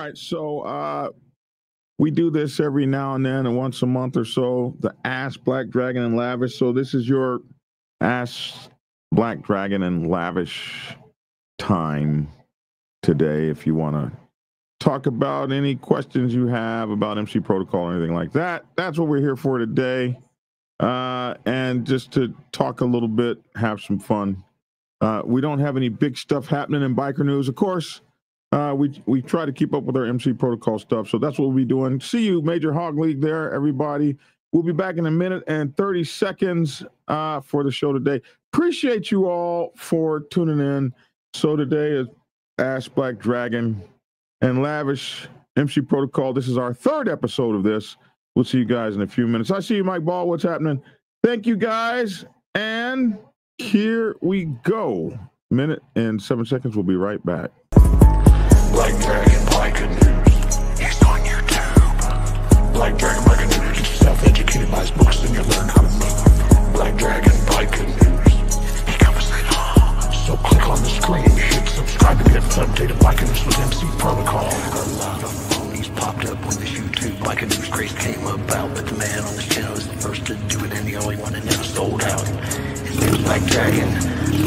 right, so we do this every now and then, and once a month or so. The Ask Black Dragon and Lavish. So this is your Ask Black Dragon and Lavish time today. If you want to talk about any questions you have about MC Protocol or anything like that, that's what we're here for today. And just to talk a little bit, have some fun. We don't have any big stuff happening in biker news, of course. We try to keep up with our MC Protocol stuff, so that's what we'll be doing. See you, Major Hog League there, everybody. We'll be back in a minute and 30 seconds for the show today. Appreciate you all for tuning in. So today is Ask Black Dragon and Lavish MC Protocol. This is our third episode of this. We'll see you guys in a few minutes. I see you, Mike Ball. What's happening? Thank you, guys. And here we go. Minute and 7 seconds. We'll be right back. Black Dragon Biker News. He's on YouTube. Black Dragon Biker News. Get yourself educated by his books and you'll learn how to move. Black Dragon Biker News. He covers it all. So click on the screen, hit subscribe and get updated Biker News with MC Protocol. A lot of phonies popped up when this YouTube Biker News craze came about, but the man on this channel is the first to do it and the only one that never sold out. His name's Black Dragon.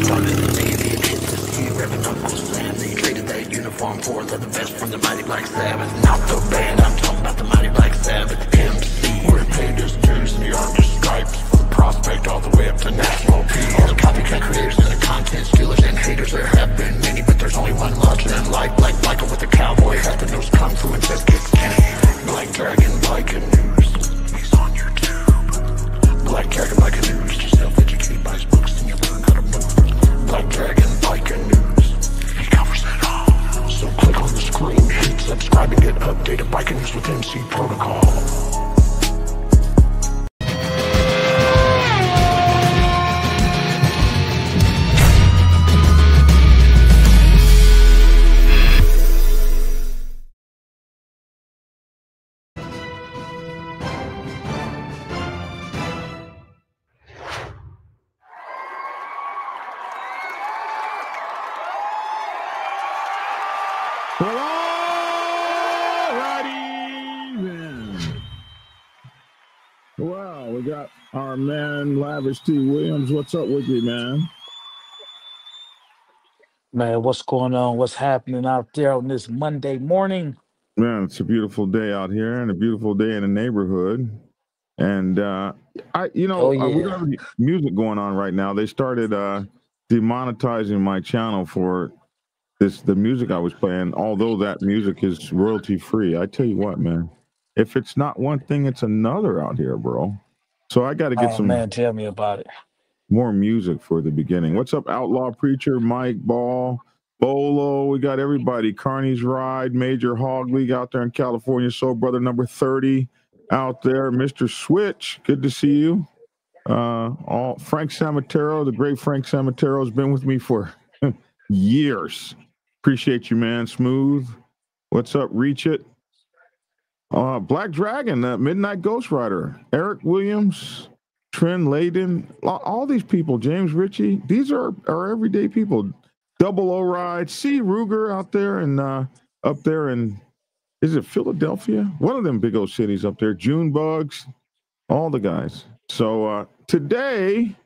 Started the day and hit the scene, revving Uncle Sam. They traded that uniform for leather vest from the Mighty Black Sabbath. Not the band, I'm talking about the Mighty Black Sabbath. MC, we're paid his dues and he earned his stripes. From prospect all the way up to national peace. All the copycat creators and the content stealers and haters, there have been many, but there's only one larger than life. Black Michael with the cowboy hat that knows kung fu and says kicks Kenny. Black Dragon Biker News. He's on YouTube. Black Dragon Biker News. Get yourself educated by his books and you'll learn how to move. Black Dragon Biker News. He covers it all. So click on the screen, hit subscribe and get updated Biker News with MC Protocol. Well, we got our man Lavish T. Williams. What's up with you, man? Man, what's going on? What's happening out there on this Monday morning? Man, it's a beautiful day out here and a beautiful day in the neighborhood. And we don't have any music going on right now. They started demonetizing my channel for the music I was playing, although that music is royalty free. I tell you what, man, if it's not one thing, it's another out here, bro. So I got to get tell me about it. More music for the beginning. What's up, Outlaw Preacher, Mike Ball, Bolo? We got everybody. Carney's Ride, Major Hog League out there in California. Soul Brother number 30 out there. Mr. Switch, good to see you. Frank Samatero, the great Frank Samatero, has been with me for years. Appreciate you, man. Smooth. What's up, Reach It? Black Dragon, Midnight Ghost Rider, Eric Williams, Trent Layden, all these people, James Ritchie, these are everyday people. Double O Ride, C. Ruger out there and up there in, is it Philadelphia? One of them big old cities up there. June Bugs, all the guys. So today,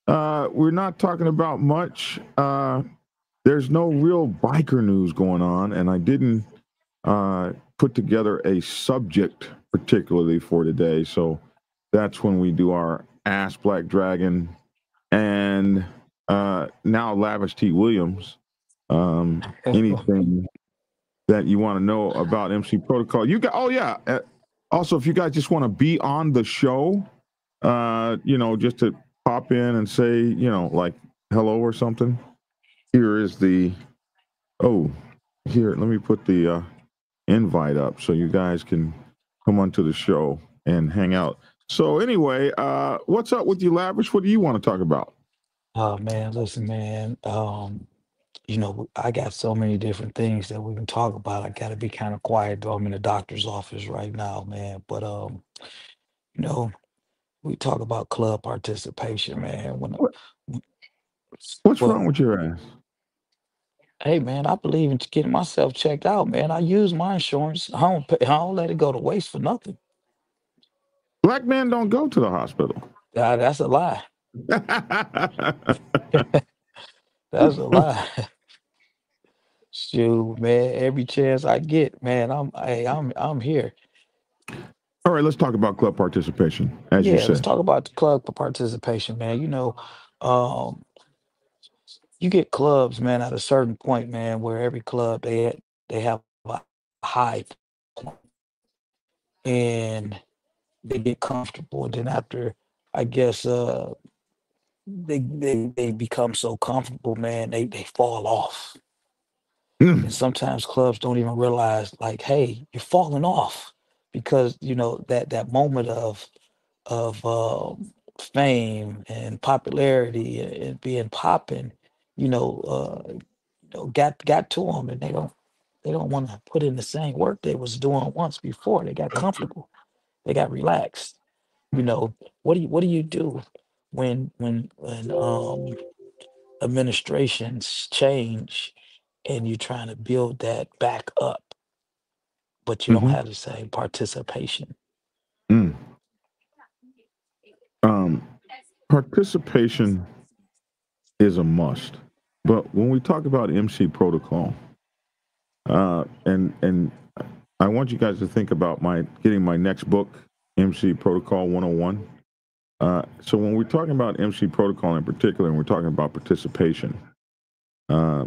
we're not talking about much. There's no real biker news going on, and I didn't put together a subject particularly for today. So that's when we do our Ask Black Dragon and now Lavish T. Williams. Anything that you want to know about MC Protocol? You got, also, if you guys just want to be on the show, just to pop in and say, like hello or something. Here is here, let me put the invite up so you guys can come onto the show and hang out. So anyway, what's up with you, Lavish? What do you want to talk about? Oh man, listen, man. I got so many different things that we can talk about. I gotta be kind of quiet though. I'm in the doctor's office right now, man. But we talk about club participation, man. What's wrong with your ass? Hey man, I believe in getting myself checked out, man. I use my insurance. I don't let it go to waste for nothing. Black men don't go to the hospital. That's a lie. That's a lie. Shoot, man. Every chance I get, man, I'm here. All right, let's talk about club participation, as you Yeah, let's said. talk about the club participation, man. Um, you get clubs, man, at a certain point, man, where every club they have a high point and they get comfortable. And then after, I guess, they become so comfortable, man, they fall off. And Mm, sometimes clubs don't even realize, like, hey, you're falling off because that moment of fame and popularity and being popping, you know, got to them, and they don't want to put in the same work they was doing once before. They got comfortable, they got relaxed. What do you do when administrations change and you're trying to build that back up, but you don't mhm, have the same participation? mm. Um, Participation is a must. But when we talk about MC protocol, and I want you guys to think about getting my next book, MC Protocol 101. So when we're talking about MC protocol in particular, and we're talking about participation, uh,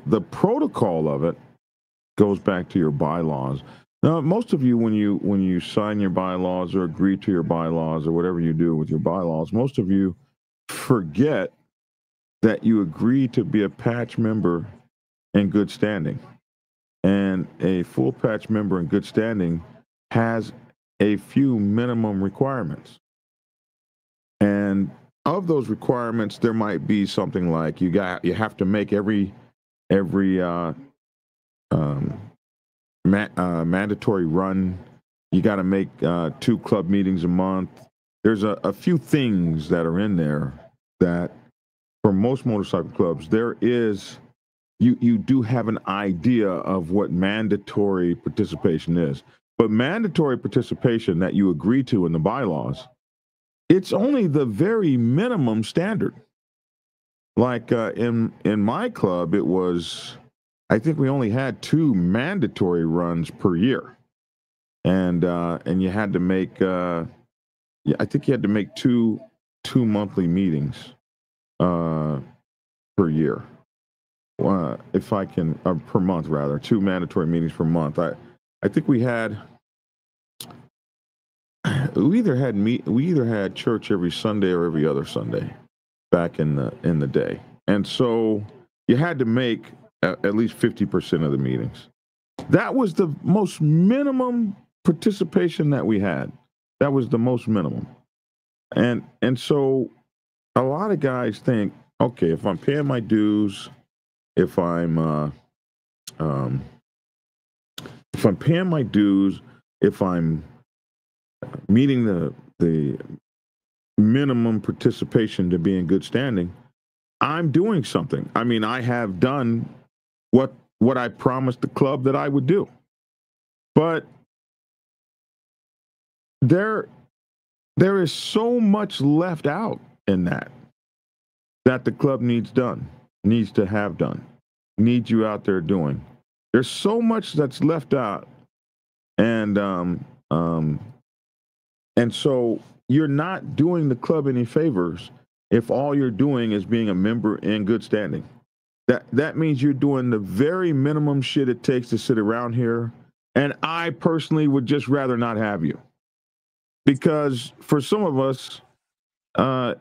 the protocol of it goes back to your bylaws. Now, most of you, when you sign your bylaws or agree to your bylaws or whatever you do with your bylaws, most of you forget that you agree to be a patch member in good standing. And a full patch member in good standing has a few minimum requirements. And of those requirements, there might be something like you have to make every um, mandatory run. You got to make 2 club meetings a month. There's a few things that are in there that, for most motorcycle clubs, there is. You do have an idea of what mandatory participation is, but mandatory participation that you agree to in the bylaws, it's only the very minimum standard. Like in my club, it was, I think we only had 2 mandatory runs per year, and you had to make yeah, I think you had to make two monthly meetings uh, per year. If I can, per month rather, 2 mandatory meetings per month. I think we either had church every Sunday or every other Sunday back in the day, and so you had to make at least 50% of the meetings. That was the most minimum participation that we had. That was the most minimum, and so a lot of guys think, okay, if I'm paying my dues, if I'm um, if I'm paying my dues, if I'm meeting the minimum participation to be in good standing, I'm doing something. I mean, I have done what I promised the club that I would do. But there there is so much left out in that the club needs done, needs to have done, needs you out there doing. There's so much that's left out, and um, and so you're not doing the club any favors if all you're doing is being a member in good standing. That means you're doing the very minimum shit it takes to sit around here. And I personally would just rather not have you, because for some of us,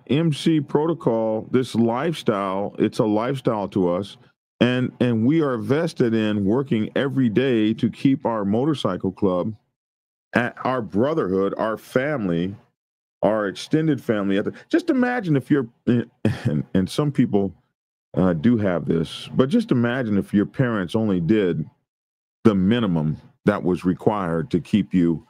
MC protocol, this lifestyle, it's a lifestyle to us, and we are vested in working every day to keep our motorcycle club, our brotherhood, our family, our extended family. Just imagine if you're, and some people do have this, but just imagine if your parents only did the minimum that was required to keep you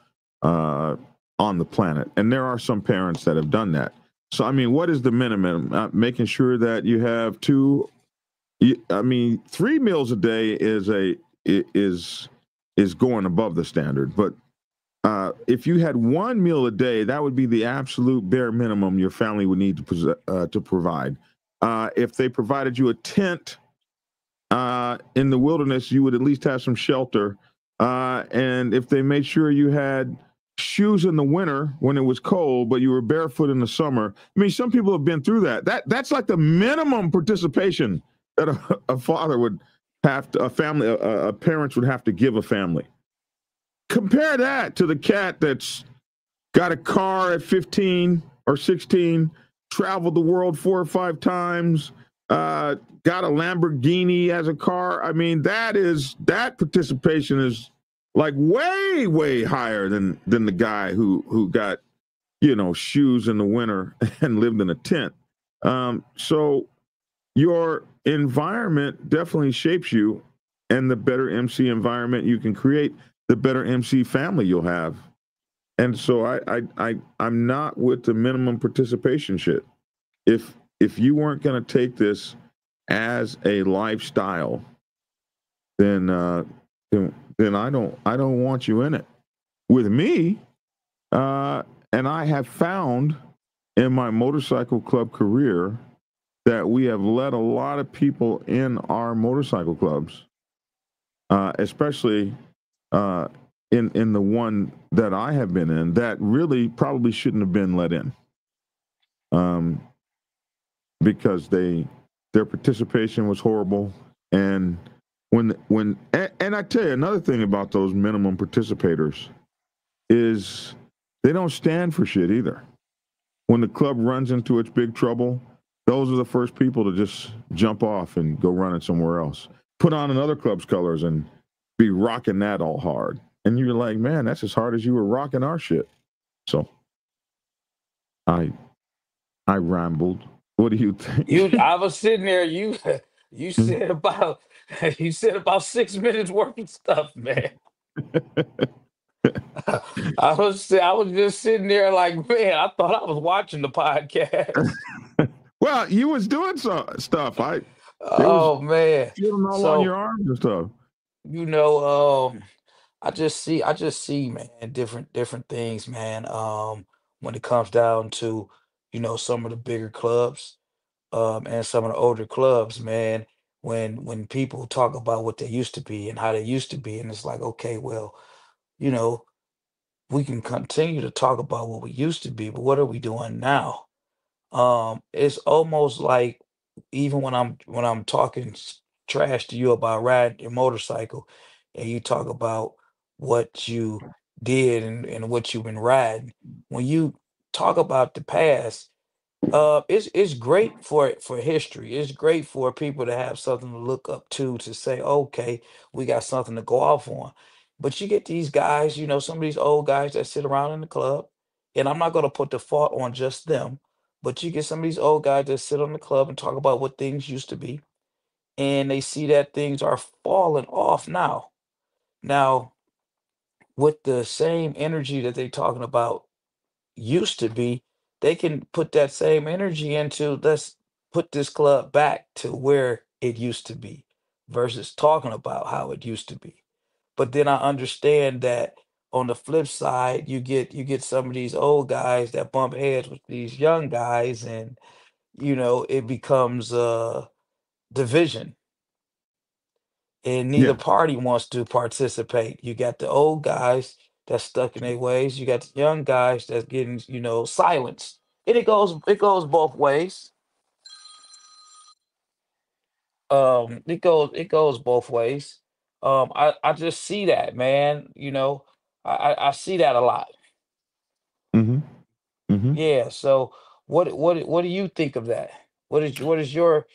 on the planet. And there are some parents that have done that. So, I mean, what is the minimum? Making sure that you have 2 I mean, 3 meals a day is going above the standard. But if you had 1 meal a day, that would be the absolute bare minimum your family would need to provide. If they provided you a tent in the wilderness, you would at least have some shelter. And if they made sure you had shoes in the winter when it was cold, but you were barefoot in the summer. I mean, some people have been through that. That's like the minimum participation that a father would have to, a parents would have to give a family. Compare that to the cat that's got a car at 15 or 16, traveled the world 4 or 5 times, got a Lamborghini as a car. I mean, that participation is like way higher than the guy who got, shoes in the winter and lived in a tent. So your environment definitely shapes you, and the better MC environment you can create, the better MC family you'll have. And so I'm not with the minimum participation shit. If you weren't going to take this as a lifestyle, then I don't want you in it. With me, and I have found in my motorcycle club career that we have let a lot of people in our motorcycle clubs, especially in the one that I have been in, that really probably shouldn't have been let in, because their participation was horrible. And when I tell you, another thing about those minimum participators is they don't stand for shit either. When the club runs into its big trouble, those are the first people to just jump off and go running somewhere else. Put on another club's colors and be rocking that all hard. And you're like, man, that's as hard as you were rocking our shit. So I rambled. What do you think? I was sitting there. You said about 6 minutes worth of stuff, man. I was just sitting there like, man, I thought I was watching the podcast. Well, you was doing some stuff. Oh man, feeling all on your arms and stuff. I just see, man, different things, man. When it comes down to, some of the bigger clubs, and some of the older clubs, man, when people talk about what they used to be and how they used to be, and it's like, okay, well, you know, we can continue to talk about what we used to be, but what are we doing now? It's almost like, even when I'm talking trash to you about riding your motorcycle, and you talk about what you did and what you've been riding. When you talk about the past, it's great for history. It's great for people to have something to look up to say, okay, we got something to go off on. But you get these guys, some of these old guys that sit around in the club, and I'm not going to put the fault on just them, but you get some of these old guys that sit on the club and talk about what things used to be, and they see that things are falling off now. Now, with the same energy that they talking about used to be, they can put that same energy into, let's put this club back to where it used to be, versus talking about how it used to be. But then I understand that on the flip side, you get some of these old guys that bump heads with these young guys, and it becomes a division, and neither Yeah, party wants to participate. You got the old guys that's stuck in their ways. You got the young guys that's getting, silenced. And it goes both ways. It goes both ways. I just see that, man. I see that a lot. mm-hmm, mm-hmm. Yeah. So what do you think of that? What is your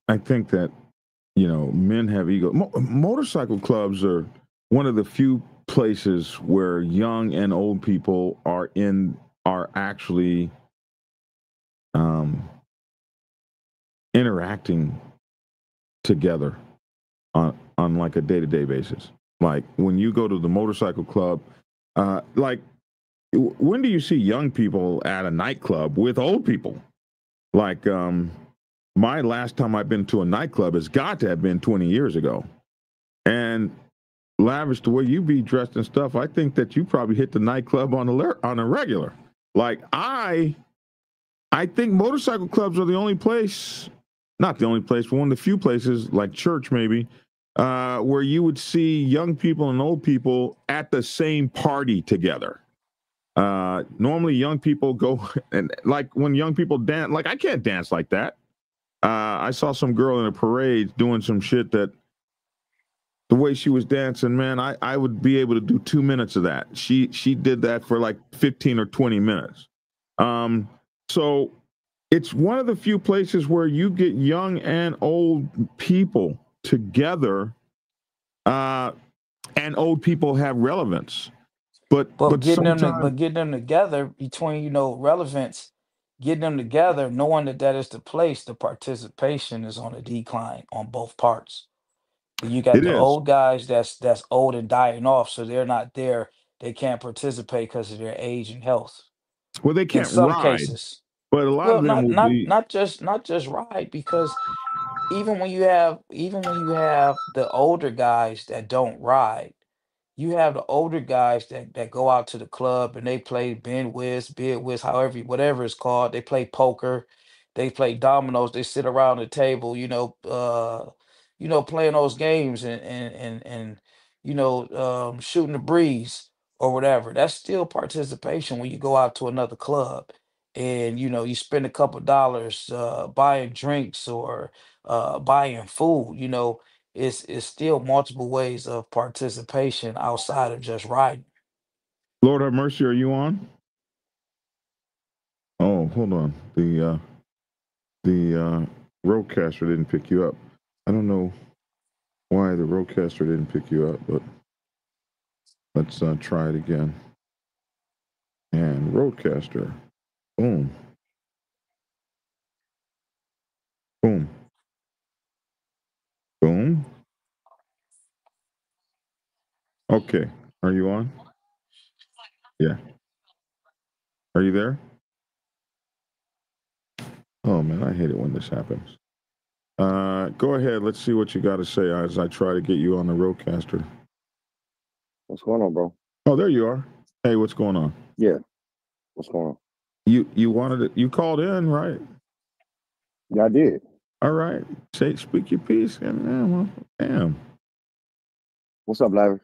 I think that men have ego. Motorcycle clubs are one of the few places where young and old people are actually um, interacting together on like a day-to-day basis. Like when you go to the motorcycle club, like when do you see young people at a nightclub with old people? Like my last time I've been to a nightclub has got to have been 20 years ago. And Lavish, the way you be dressed and stuff, I think that you probably hit the nightclub on a regular. Like I think motorcycle clubs are the only place, not the only place, but one of the few places, like church maybe, where you would see young people and old people at the same party together. Normally, young people go and like when young people dance, like I can't dance like that. I saw some girl in a parade doing some shit that the way she was dancing, man, I would be able to do 2 minutes of that. She did that for like 15 or 20 minutes. So it's one of the few places where you get young and old people together, and old people have relevance. But getting them sometimes getting them together between relevance, getting them together, knowing that is the place, the participation is on a decline on both parts. You got it the is. old guys that's old and dying off, so they're not there. They can't participate because of their age and health. Well, they In can't some ride, cases, but a lot well, of them will be. not just right, because even when you have the older guys that don't ride, you have the older guys that go out to the club and they play bid whist, however, whatever it's called. They play poker, they play dominoes, they sit around the table, playing those games and shooting the breeze or whatever. That's still participation when you go out to another club and you spend a couple dollars buying drinks or buying food. It's still multiple ways of participation outside of just riding. Lord have mercy, are you on? Oh, hold on. The roadcaster didn't pick you up. I don't know why the roadcaster didn't pick you up, but let's try it again. And roadcaster, boom, boom, boom. Okay, are you on? Yeah. Are you there? Oh man, I hate it when this happens. Go ahead. Let's see what you got to say as I try to get you on the roadcaster. What's going on, bro? Oh, there you are. Hey, what's going on? Yeah, what's going on? You wanted it. You called in, right? Yeah, I did. All right. Speak your piece. And well, damn. What's up, Larry?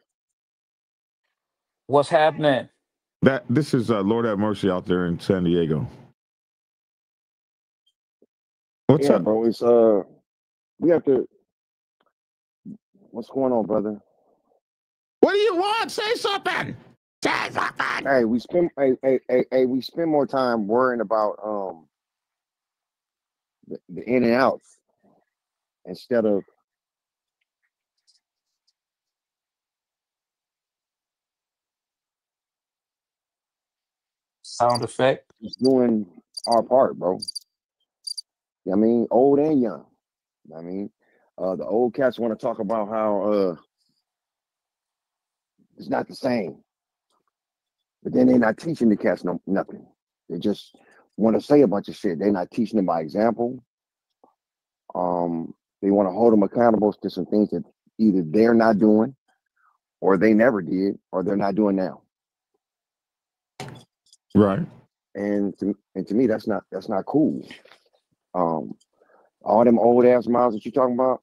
What's happening? This is Lord have mercy out there in San Diego. What's Yeah, up? bro. It's we have to. What's going on, brother? What do you want? Say something. Say something. Hey, we spend more time worrying about the in and outs instead of Sound effect. just doing our part, bro. I mean, old and young. I mean, the old cats want to talk about how it's not the same, but then they're not teaching the cats nothing. They just want to say a bunch of shit. They're not teaching them by example. They want to hold them accountable to some things that either they're not doing, or they never did, or they're not doing now. Right. And to me, that's not cool. All them old ass miles that you're talking about,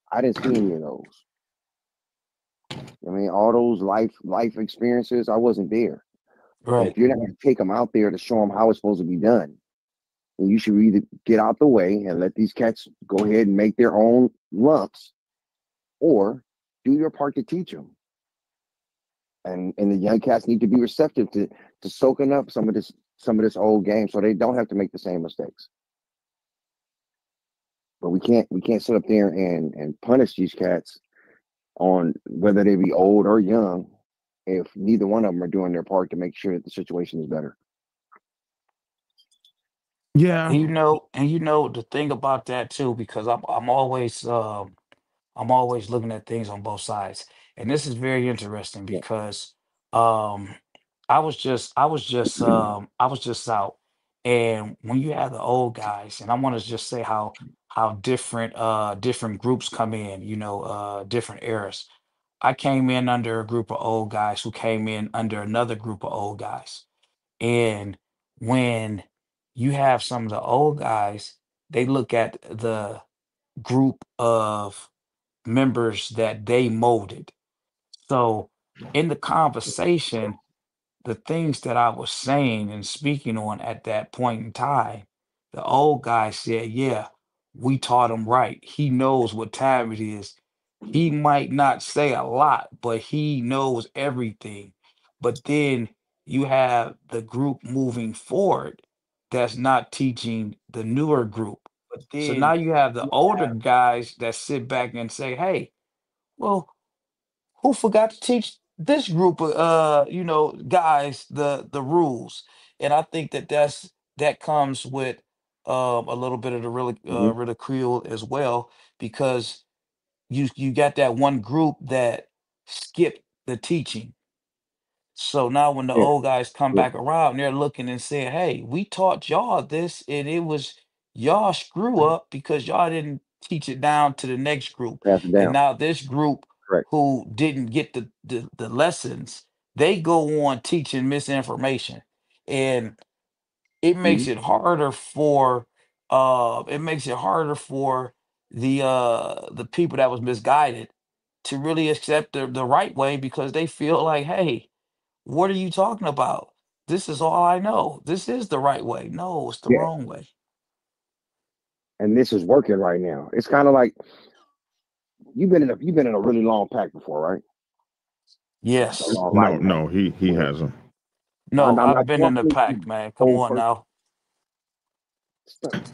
I didn't see any of those. I mean, all those life experiences, I wasn't there. And Right. if you're not going to take them out there to show them how it's supposed to be done, then you should either get out the way and let these cats go ahead and make their own lumps, or do your part to teach them. And the young cats need to be receptive to soaking up some of this old game, so they don't have to make the same mistakes. But we can't sit up there and punish these cats on whether they be old or young if neither one of them are doing their part to make sure that the situation is better. Yeah. And the thing about that too, because I'm always looking at things on both sides. And this is very interesting because um I was just out And when you have the old guys, and I want to just say how different groups come in, different eras. I came in under a group of old guys who came in under another group of old guys. And when you have some of the old guys, they look at the group of members that they molded. So in the conversation, the things that I was saying and speaking on at that point in time, the old guy said, yeah, we taught him right. He knows what time it is. He might not say a lot, but he knows everything. But then you have the group moving forward that's not teaching the newer group. So now you have the older guys that sit back and say, hey, well, who forgot to teach this group of guys the rules? And I think that comes with a little bit of the Mhm. ridicule as well, because you got that one group that skipped the teaching. So now when the Yeah, old guys come yeah, back around, they're looking and saying, hey, we taught y'all this, and it was y'all screw up because y'all didn't teach it down to the next group. pass it And down. now this group Correct. who didn't get the lessons, they go on teaching misinformation. And it makes Mhm. it harder for the people that was misguided to really accept the right way, because they feel like, hey, what are you talking about? This is all I know. This is the right way. No, it's the Yeah, wrong way. and this is working right now. It's kind of like you've been in a really long pack before, right? A Yes. long No, riding pack. no, he Okay. hasn't. No, I'm I've not been in the talking to pack, man. Come old on person. now.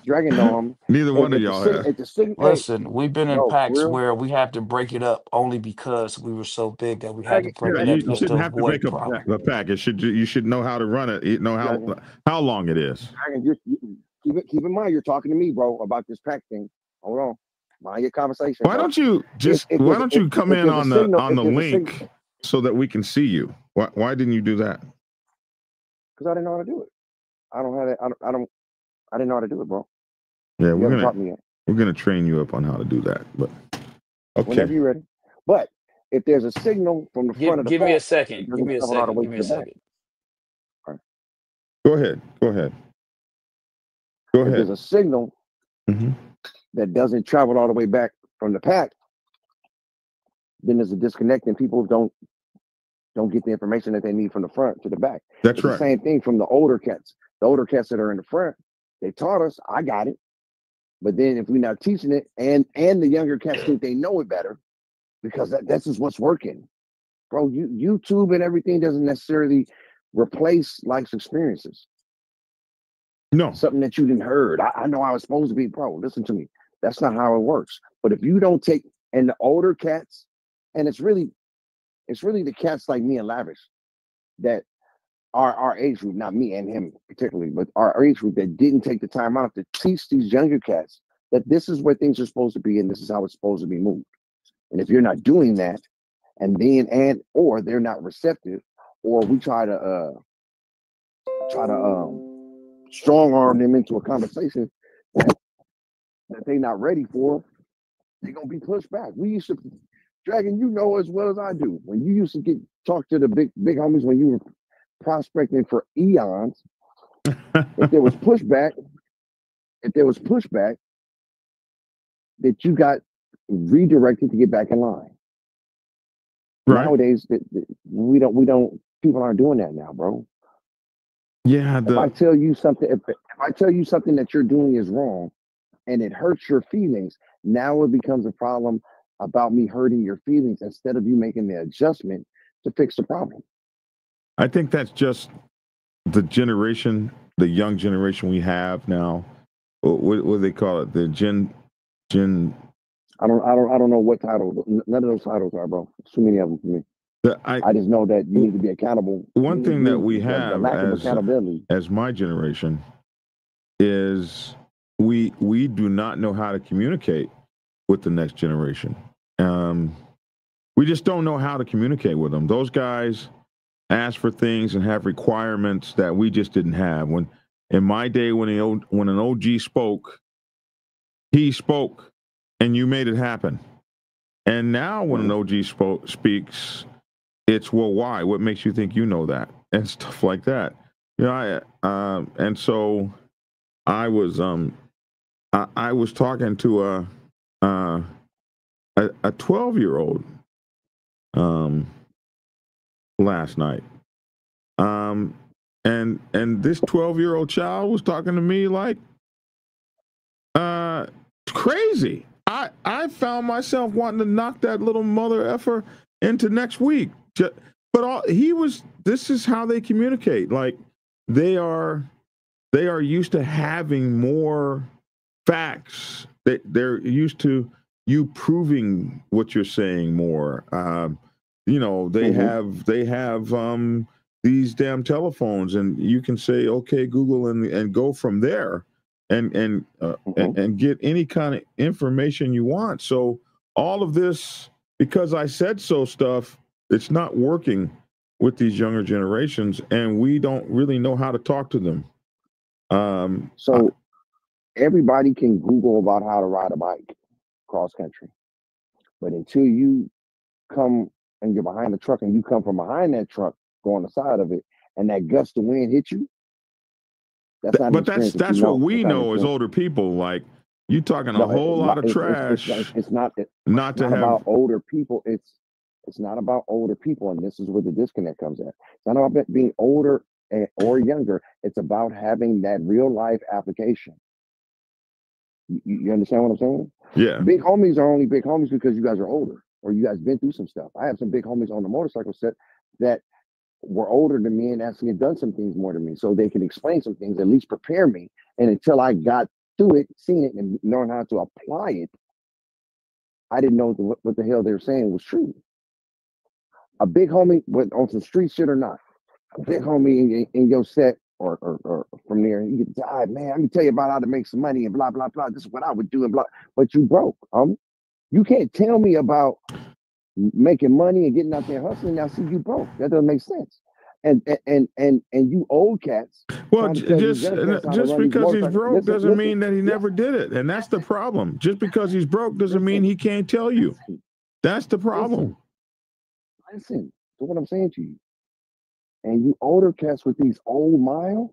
Dragon know him. Neither one of If the y'all signal, has. if the signal, hey, Listen, we've been in no, for packs real, where we had to break it up only because we were so big that we had to break Yeah, it Dragon up you know just him. shouldn't to have to avoid make problem. a pack. You should know how to run it. You know Dragon, how long it is. Dragon, keep in mind you're talking to me, bro, about this pack thing. Hold on, mind your conversation, Why bro. don't you why don't you come If in there's a on signal, the if there's a signal, link so that we can see you? Why didn't you do that? because I didn't know how to do it. I don't have it. I didn't know how to do it, bro. Yeah, You haven't taught me yet. we're gonna train you up on how to do that. But Whenever okay, you're ready. But if there's a signal from the front of the Give me a pack, second. it Give doesn't me a travel all the second. way Give to me a the back. second. All right. go ahead. Go ahead. Go If there's ahead. a signal Hmm. that doesn't travel all the way back from the pack, then there's a disconnect and people don't get the information that they need from the front to the back. That's It's the right. same thing from the older cats. The older cats that are in the front, they taught us, I got it. But then if we're not teaching it, and the younger cats think they know it better, because that's just what's working. Bro, YouTube and everything doesn't necessarily replace life's experiences. No. Something that you didn't heard. I know I was supposed to be, bro. Listen to me. That's not how it works. But if you don't take, and the older cats, and it's really the cats like me and Lavish that are our age group, not me and him particularly, but our age group that didn't take the time out to teach these younger cats that this is where things are supposed to be and this is how it's supposed to be moved. And if you're not doing that, or they're not receptive, or we try to strong arm them into a conversation that they're not ready for, they're gonna be pushed back. We used to, Dragon, you know as well as I do, when you used to talk to the big homies when you were prospecting for eons, if there was pushback, that you got redirected to get back in line. Right. Nowadays, we don't. People aren't doing that now, bro. Yeah. If I tell you something, if I tell you something that you're doing is wrong, and it hurts your feelings, now it becomes a problem about me hurting your feelings instead of you making the adjustment to fix the problem. I think that's just the young generation we have now. What do they call it? The Gen. I don't know what title. None of those titles are, bro. There's too many of them for me. I just know that you need to be accountable. One thing that we the have lack of accountability. as my generation is we do not know how to communicate with the next generation. We just don't know how to communicate with them. Those guys ask for things and have requirements that we just didn't have. When In my day, when an OG spoke, he spoke, and you made it happen. And now, when an OG speaks, it's, well, why? What makes you think you know that? And stuff like that. You know, and so I was talking to a 12-year-old last night. And this 12-year-old child was talking to me like crazy. I found myself wanting to knock that little mother effer into next week. But this is how they communicate. Like they are used to having more facts. They're used to you proving what you're saying more. You know, they have these damn telephones, and you can say, okay, Google, and go from there, and get any kind of information you want. So all of this, because I said so stuff, it's not working with these younger generations, and we don't really know how to talk to them. So everybody can Google about how to ride a bike cross country, but until you come and you're behind the truck and you come from behind that truck, go on the side of it, and that gust of wind hit you. That's what we know as older people. Like you talking a whole lot of trash. It's not about older people. It's not about older people, and this is where the disconnect comes in. It's not about being older or younger. It's about having that real life application. You understand what I'm saying? Yeah. Big homies are only big homies because you guys are older or you guys been through some stuff. I have some big homies on the motorcycle set that were older than me and actually had done some things more than me, so they can explain some things, at least prepare me. And until I got through it, seen it, and learned how to apply it, I didn't know what the hell they were saying was true. A big homie, whether on some street shit or not, a big homie in your set or from there, you get died, man. Let me tell you about how to make some money and blah blah blah. This is what I would do and blah. But you broke. You can't tell me about making money and getting out there hustling. Now, see, you broke. That doesn't make sense. And you old cats. Well, just because he's broke doesn't mean that he never did it, and that's the problem. Just because he's broke doesn't mean he can't tell you. That's the problem. Listen to what I'm saying to you. And you older cats with these old miles,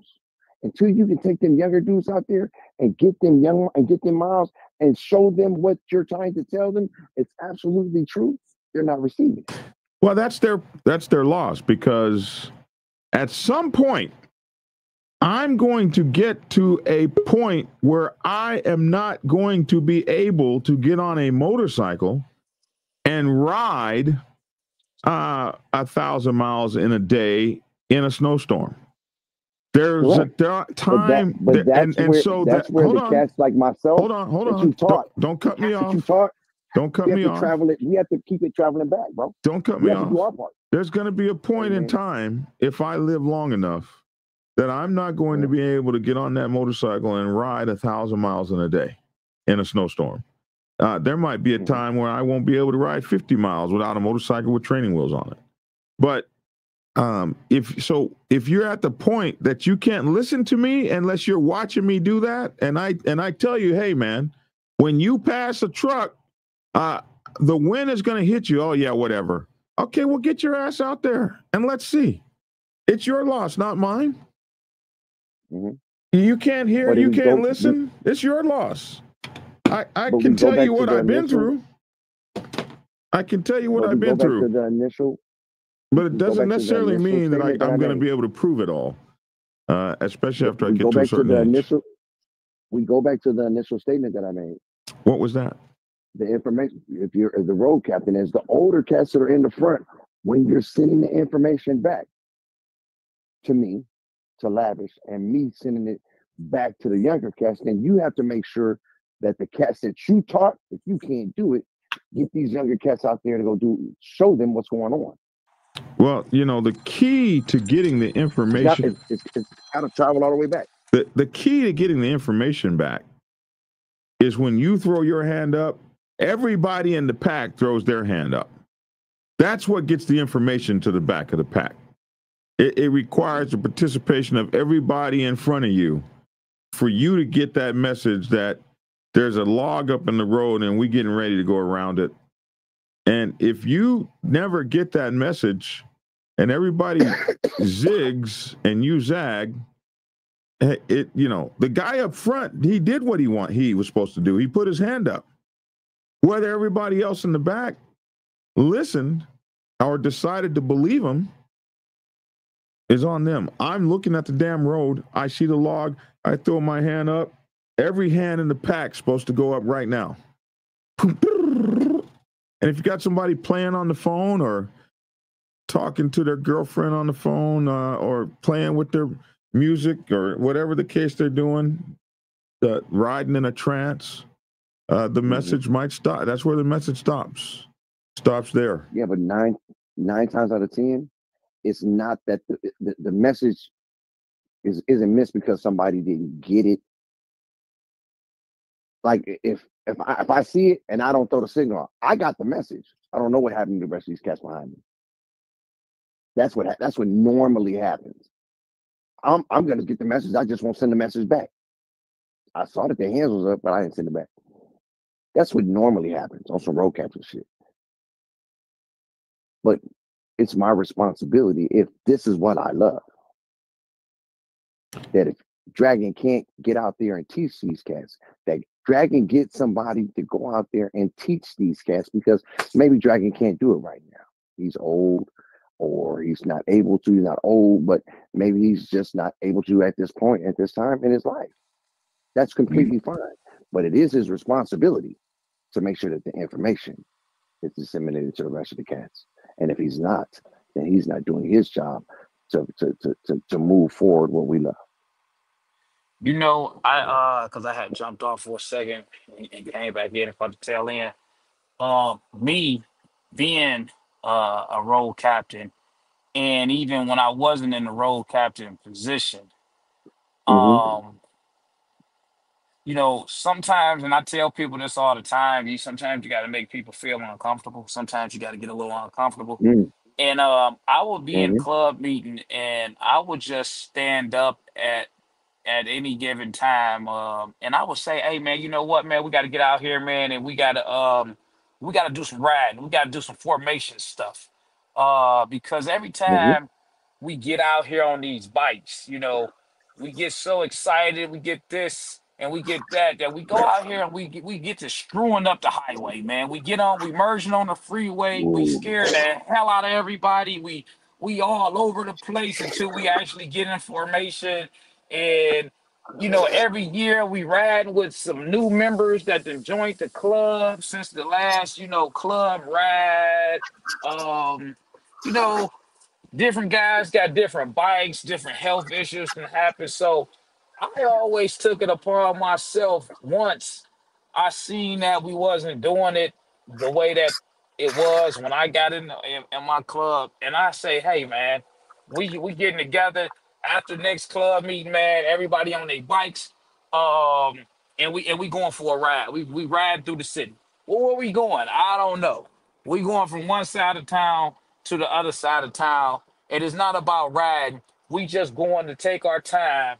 until you can take them younger dudes out there and get them young and get them miles and show them what you're trying to tell them, it's absolutely true. They're not receiving it. Well, that's their loss, because at some point I'm going to get to a point where I am not going to be able to get on a motorcycle and ride 1,000 miles in a day in a snowstorm. There's a time, so that's where the cats like myself. Hold on. Don't cut me off. Don't cut me off. We have to keep it traveling back, bro. Don't cut me off. There's going to be a point in time, if I live long enough, that I'm not going to be able to get on that motorcycle and ride 1,000 miles in a day in a snowstorm. There might be a time where I won't be able to ride 50 miles without a motorcycle with training wheels on it. But if you're at the point that you can't listen to me unless you're watching me do that, and I tell you, hey man, when you pass a truck, the wind is going to hit you. Oh yeah, whatever. Okay, well get your ass out there and let's see. It's your loss, not mine. You can't hear, you can't listen. It's your loss. I can tell you what I've been through. I can tell you what I've been through. But it doesn't necessarily mean that I'm going to be able to prove it all, especially after I get to a certain age. We go back to the initial statement that I made. What was that? The information, if you're the road captain, is the older cats that are in the front, when you're sending the information back to me, to Lavish, and me sending it back to the younger cats, then you have to make sure that the cats that you taught, if you can't do it, get these younger cats out there to show them what's going on. Well, the key to getting the information, it's got to travel all the way back. The key to getting the information back is when you throw your hand up, everybody in the pack throws their hand up. That's what gets the information to the back of the pack. It requires the participation of everybody in front of you for you to get that message that there's a log up in the road and we getting ready to go around it. And if you never get that message and everybody zigs and you zag, the guy up front, he did what he was supposed to do. He put his hand up. Whether everybody else in the back listened or decided to believe him is on them. I'm looking at the damn road. I see the log. I throw my hand up. Every hand in the pack's supposed to go up right now. And if you got somebody playing on the phone or talking to their girlfriend on the phone or playing with their music or whatever the case they're doing, riding in a trance, the message might stop. That's where the message stops there. Yeah, but nine times out of 10, it's not that the message isn't missed because somebody didn't get it. Like if I see it and I don't throw the signal, I got the message. I don't know what happened to the rest of these cats behind me. That's what normally happens. I'm gonna get the message. I just won't send the message back. I saw that their hands was up, but I didn't send it back. That's what normally happens on some road capture shit. But it's my responsibility if this is what I love. That if Dragon can't get out there and teach these cats, that Dragon gets somebody to go out there and teach these cats, because maybe Dragon can't do it right now. He's old, or he's not able to. He's not old, but maybe he's just not able to at this point, at this time in his life. That's completely fine. But it is his responsibility to make sure that the information is disseminated to the rest of the cats. And if he's not, then he's not doing his job to move forward what we love. Because I had jumped off for a second and came back in for the tail end. Me being a role captain, and even when I wasn't in the role captain position, sometimes, and I tell people this all the time, sometimes you got to make people feel uncomfortable. Sometimes you got to get a little uncomfortable. And I would be in club meeting, and I would just stand up at any given time, and I would say, "Hey, man, you know what, man? We got to get out here, man, and we got to do some riding. We got to do some formation stuff, because every time we get out here on these bikes, we get so excited, we get this and we get that we go out here and we get to screwing up the highway, man. We merging on the freeway, we scare the hell out of everybody. We all over the place until we actually get in formation. And every year we riding with some new members that done joined the club since the last, club ride. Different guys got different bikes, different health issues can happen. So I always took it upon myself once I seen that we wasn't doing it the way that it was when I got in my club. And I say, hey, man, we getting together after next club meeting, man, everybody on their bikes, and we going for a ride. We ride through the city. Well, where we going? I don't know. We going from one side of town to the other side of town. It is not about riding. We just going to take our time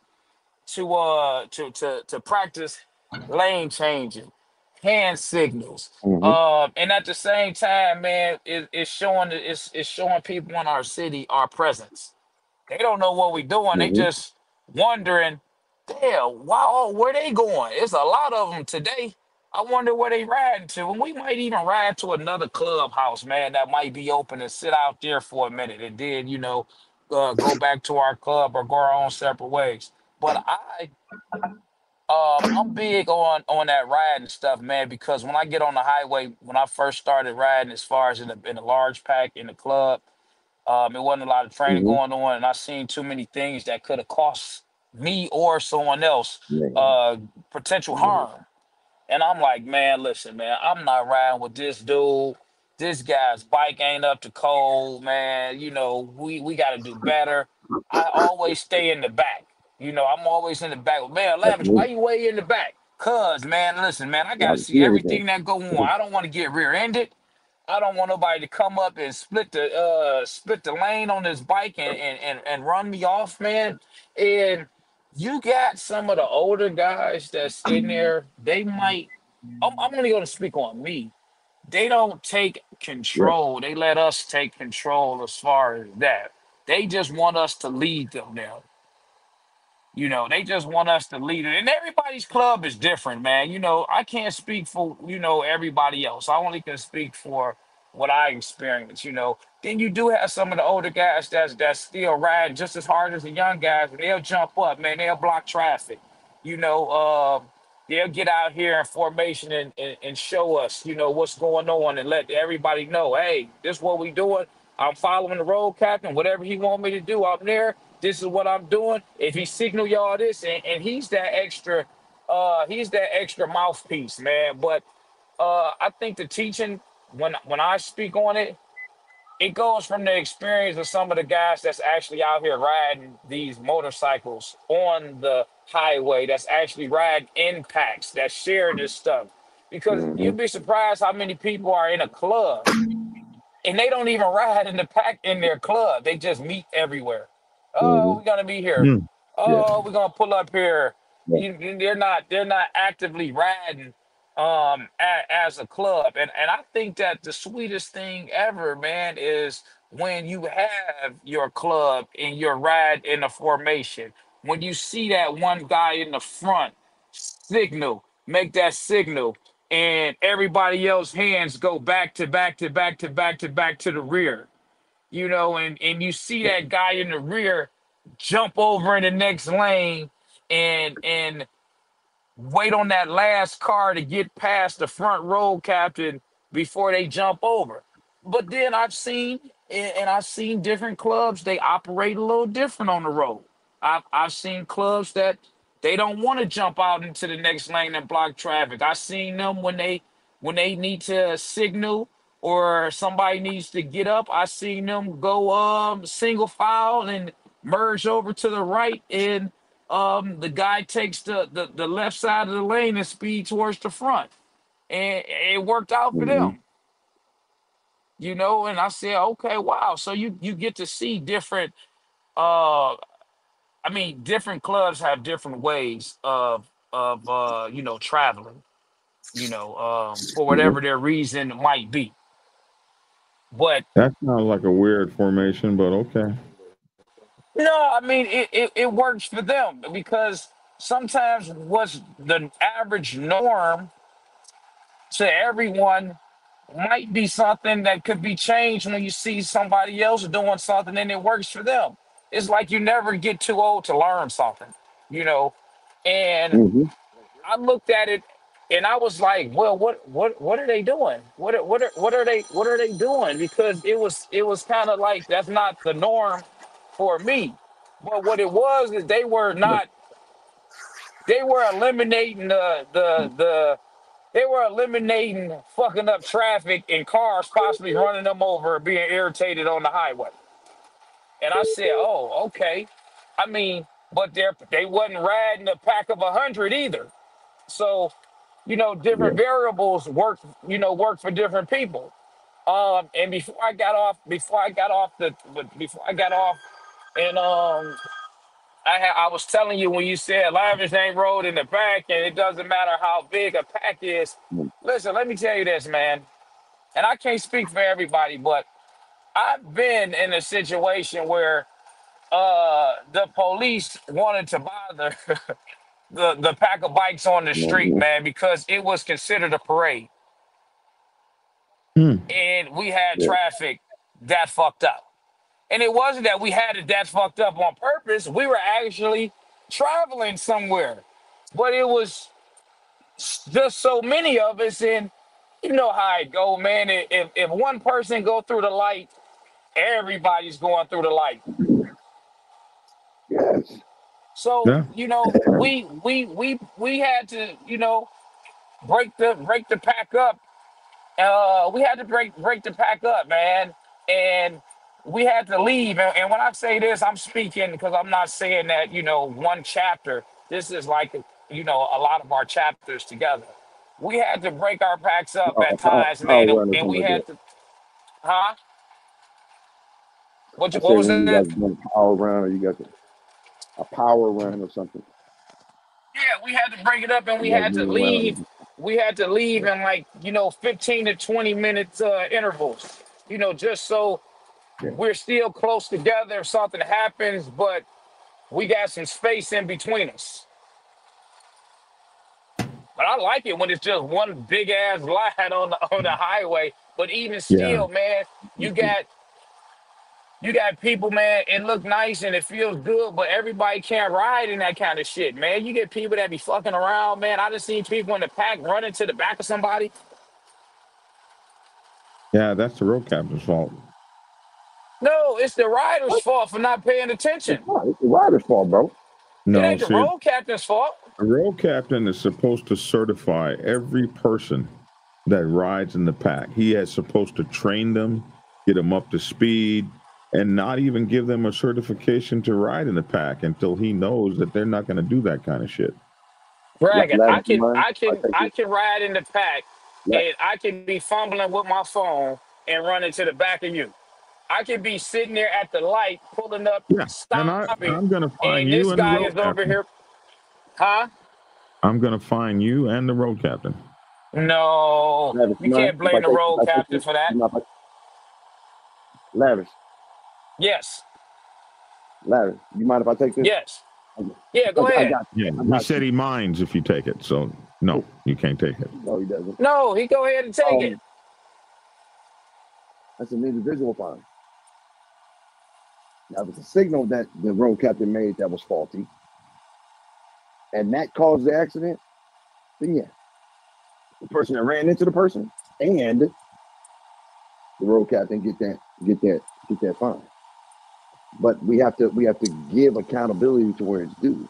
to practice lane changing, hand signals, and at the same time, man, it's showing people in our city our presence. They don't know what we're doing. They just wondering, damn, wow, where they going? It's a lot of them today. I wonder where they riding to. And we might even ride to another clubhouse, man, that might be open and sit out there for a minute and then, go back to our club or go our own separate ways. But I'm big on that riding stuff, man, because when I get on the highway, when I first started riding, as far as in a large pack in the club, it wasn't a lot of training going on, and I seen too many things that could have cost me or someone else potential harm. And I'm like, man, listen, man, I'm not riding with this dude. This guy's bike ain't up to code, man. We got to do better. I always stay in the back. I'm always in the back. Man, Lavish, why you way in the back? Cause, man, listen, man, I got to see everything that go on. I don't want to get rear-ended. I don't want nobody to come up and split the lane on this bike and run me off, man. And you got some of the older guys that's in there. They might. I'm only going to speak on me. They don't take Yeah. control. They let us take control as far as that. They just want us to lead them now. They just want us to lead it. And everybody's club is different, man. I can't speak for, everybody else. I only can speak for what I experience. Then you do have some of the older guys that's still riding just as hard as the young guys. They'll jump up, man. They'll block traffic. You know, they'll get out here in formation and show us, what's going on and let everybody know, hey, this is what we doing. I'm following the road captain. Whatever he want me to do, I'm there. This is what I'm doing. If he signal y'all this, and he's that extra mouthpiece, man. But I think the teaching, when I speak on it, it goes from the experience of some of the guys that's actually out here riding these motorcycles on the highway, that's actually riding in packs, that's sharing this stuff. Because Hmm. you'd be surprised how many people are in a club and they don't even ride in the pack in their club. They just meet everywhere. Oh, Hmm. we're gonna be here. Hmm. Yeah. Oh, we're gonna pull up here. Yeah. They're not actively riding as a club. And I think that the sweetest thing ever, man, is when you have your club and your ride in a formation. When you see that one guy in the front signal, make that signal, and everybody else hands go back to back to back to back to back to the rear, and you see that guy in the rear jump over in the next lane and wait on that last car to get past the front row captain before they jump over. But then I've seen different clubs, they operate a little different on the road. I've seen clubs that they don't want to jump out into the next lane and block traffic. I've seen them when they need to signal or somebody needs to get up. I seen them go single file and merge over to the right, and the guy takes the left side of the lane and speed towards the front, and it worked out for Hmm. them. And I said, okay, wow. So you get to see different. uh I mean, different clubs have different ways of traveling, for Hmm. whatever their reason might be. But That sounds like a weird formation, but okay. no, I mean it works for them because sometimes what's the average norm to everyone might be something that could be changed when you see somebody else doing something and it works for them. It's like you never get too old to learn something, you know. And Hmm. I looked at it and I was like, well, what are they doing? What are they doing? Because it was kind of like that's not the norm for me. But what it was is they were eliminating they were eliminating fucking up traffic and cars possibly running them over, being irritated on the highway. And I said, oh, okay. I mean, but they wasn't riding a pack of 100 either. So, Yeah. different variables work for different people. And before I got off, and I was telling you when you said Lavish ain't road in the back, and it doesn't matter how big a pack is. Listen, let me tell you this, man, and I can't speak for everybody, but I've been in a situation where the police wanted to bother the pack of bikes on the street, Hmm. man, because it was considered a parade, Hmm. and we had Yeah. traffic that fucked up. And it wasn't that we had it that fucked up on purpose. We were actually traveling somewhere, but it was just so many of us, and you know how it go, man. If one person go through the light, everybody's going through the light. Yes. So Yeah. we had to break the pack up. We had to break the pack up, man, and we had to leave. And when I say this, I'm speaking because I'm not saying that one chapter. This is like a lot of our chapters together. We had to break our packs up I, at I, times, I man, was and, running and something we like had that. to. Huh? I What said was when you that? guys doing a power run or you guys a power run or something. Yeah, we had to break it up, and we You guys had to move leave. around. We had to leave in 15 to 20 minutes intervals. Just so Yeah. we're still close together if something happens, but we got some space in between us. But I like it when it's just one big ass line on the highway. But even Yeah. still, man, you got people, man. It look nice and it feels good, but everybody can't ride in that kind of shit, man. You get people that be fucking around, man. I just seen people in the pack running to the back of somebody. Yeah, that's the road captain's fault. No, it's the rider's What? fault for not paying attention. It's not. It's the rider's fault, bro. It No, ain't the see, road captain's fault. the road captain is supposed to certify every person that rides in the pack. He is supposed to train them, get them up to speed, and not even give them a certification to ride in the pack until he knows that they're not going to do that kind of shit. Dragon, Lavish, you mind? I can ride in the pack La- and I can be fumbling with my phone and running to the back of you. I could be sitting there at the light, pulling up, Yeah, and stopping, I'm going to find and you this and the guy road is over captain. here. Huh? I'm going to find you and the road captain. No, Lavish, you can't blame the road captain for that. Lavish, Yes, Lavish, you mind if I take this? yes. Okay. Yeah, go I ahead. got you. Yeah, I he got said you. he minds if you take it. So, no, you can't take it. No, he doesn't. No, he go ahead and take it. That's an individual fine. Now, if it's a signal that the road captain made that was faulty, and that caused the accident, then yeah, the person that ran into the person and the road captain get that fine. But we have to give accountability to where it's due.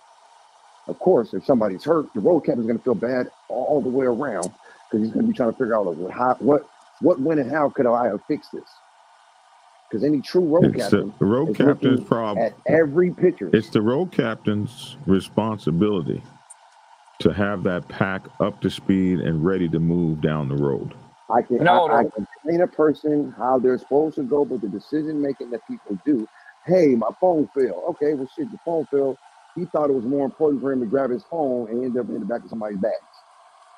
Of course, if somebody's hurt, the road captain's going to feel bad all the way around because he's going to be trying to figure out what went and how could I have fixed this. Because any true road It's captain the road is captain's looking problem. at every picture. It's the road captain's responsibility to have that pack up to speed and ready to move down the road. I can train a person how they're supposed to go, but the decision making that people do. Hey, my phone fell. Okay, well, shit, the phone fell. He thought it was more important for him to grab his phone and end up in the back of somebody's bags.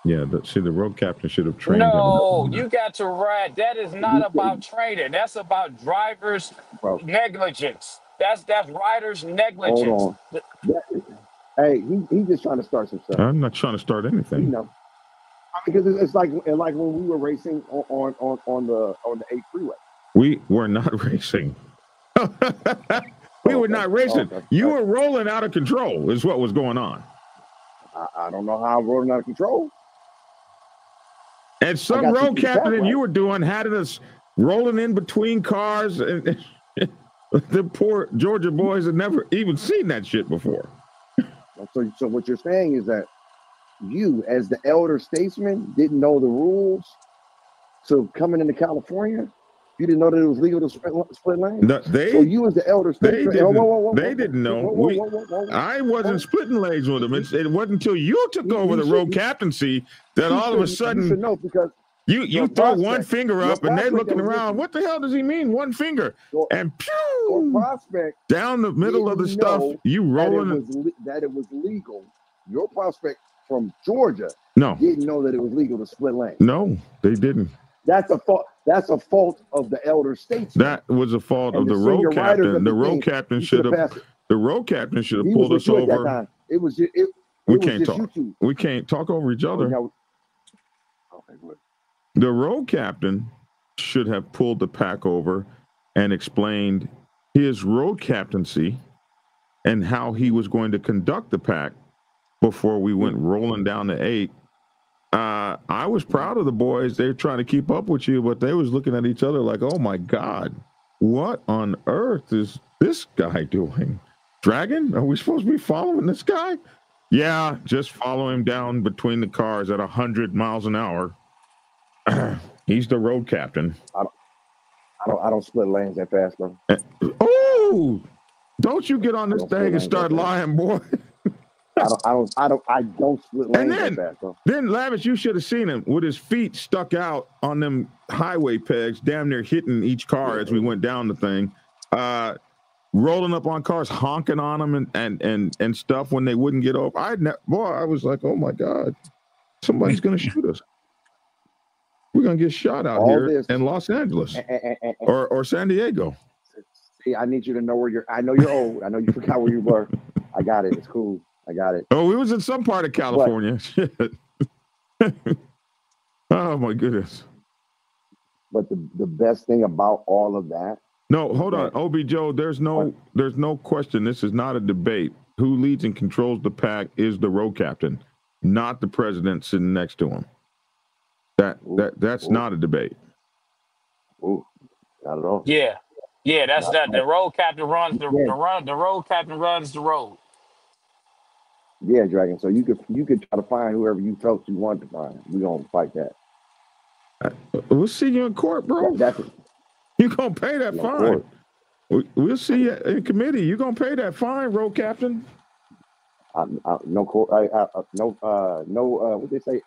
Yeah, the road captain should have trained him. No, you got to ride. That is not about training. That's about driver's negligence. That's rider's negligence. Hold on. Hey, he's just trying to start some stuff. I'm not trying to start anything. You know, because it's like when we were racing on the 8 freeway. We were not racing. We were not racing. Okay. You were rolling out of control is what was going on. I don't know how I'm rolling out of control. And some road captain you were doing had us rolling in between cars. And the poor Georgia boys had never even seen that shit before. So what you're saying is that you, as the elder statesman, didn't know the rules. So coming into California, you didn't know that it was legal to split lanes. So you, as the elder statesman, they didn't know. I wasn't splitting lanes with them. It wasn't until you took over the road captaincy that all of a sudden you should know because you throw one finger up and they're looking around. What the hell does he mean? One finger and pew prospect down the middle of the stuff. You rolling that it was legal. Your prospect from Georgia didn't know that it was legal to split lanes. No, they didn't. That's a fault. That's a fault of the elder statesman. That was a fault of the road captain. The road captain should have. The road captain should have pulled us over. We can't talk. We can't talk over each other. The road captain should have pulled the pack over and explained his road captaincy and how he was going to conduct the pack before we went rolling down the 8. I was proud of the boys. They were trying to keep up with you, but they was looking at each other like, oh my God, what on earth is this guy doing? Dragon, are we supposed to be following this guy? Yeah, just follow him down between the cars at 100 miles an hour. He's the road captain. I don't split lanes that fast, bro. Oh, don't you get on this thing and start lying, boy. I don't split And lanes then, like that, bro. then Lavish, you should have seen him with his feet stuck out on them highway pegs, damn near hitting each car as we went down the thing, rolling up on cars, honking on them and stuff when they wouldn't get over. I was like, oh my God, somebody's gonna shoot us. We're gonna get shot out All here this- in Los Angeles And or San Diego. see, I need you to know where you're. I know you're old. I know you forgot where you were. I got it. It's cool. I got it. Oh, we was in some part of California. Shit. Oh my goodness. But the best thing about all of that. No, hold on, Obi Joe. There's no question. This is not a debate. Who leads and controls the pack is the road captain, not the president sitting next to him. That's not a debate. Ooh, not at all. Yeah, that's that. The road captain runs the road captain runs the road. Yeah, Dragon. So you could try to find whoever you felt you wanted to find. We're gonna fight that. We'll see you in court, bro. That's it. You're gonna pay that No fine. court. We'll see you in committee. You're gonna pay that fine, road captain. No court. No. What they say?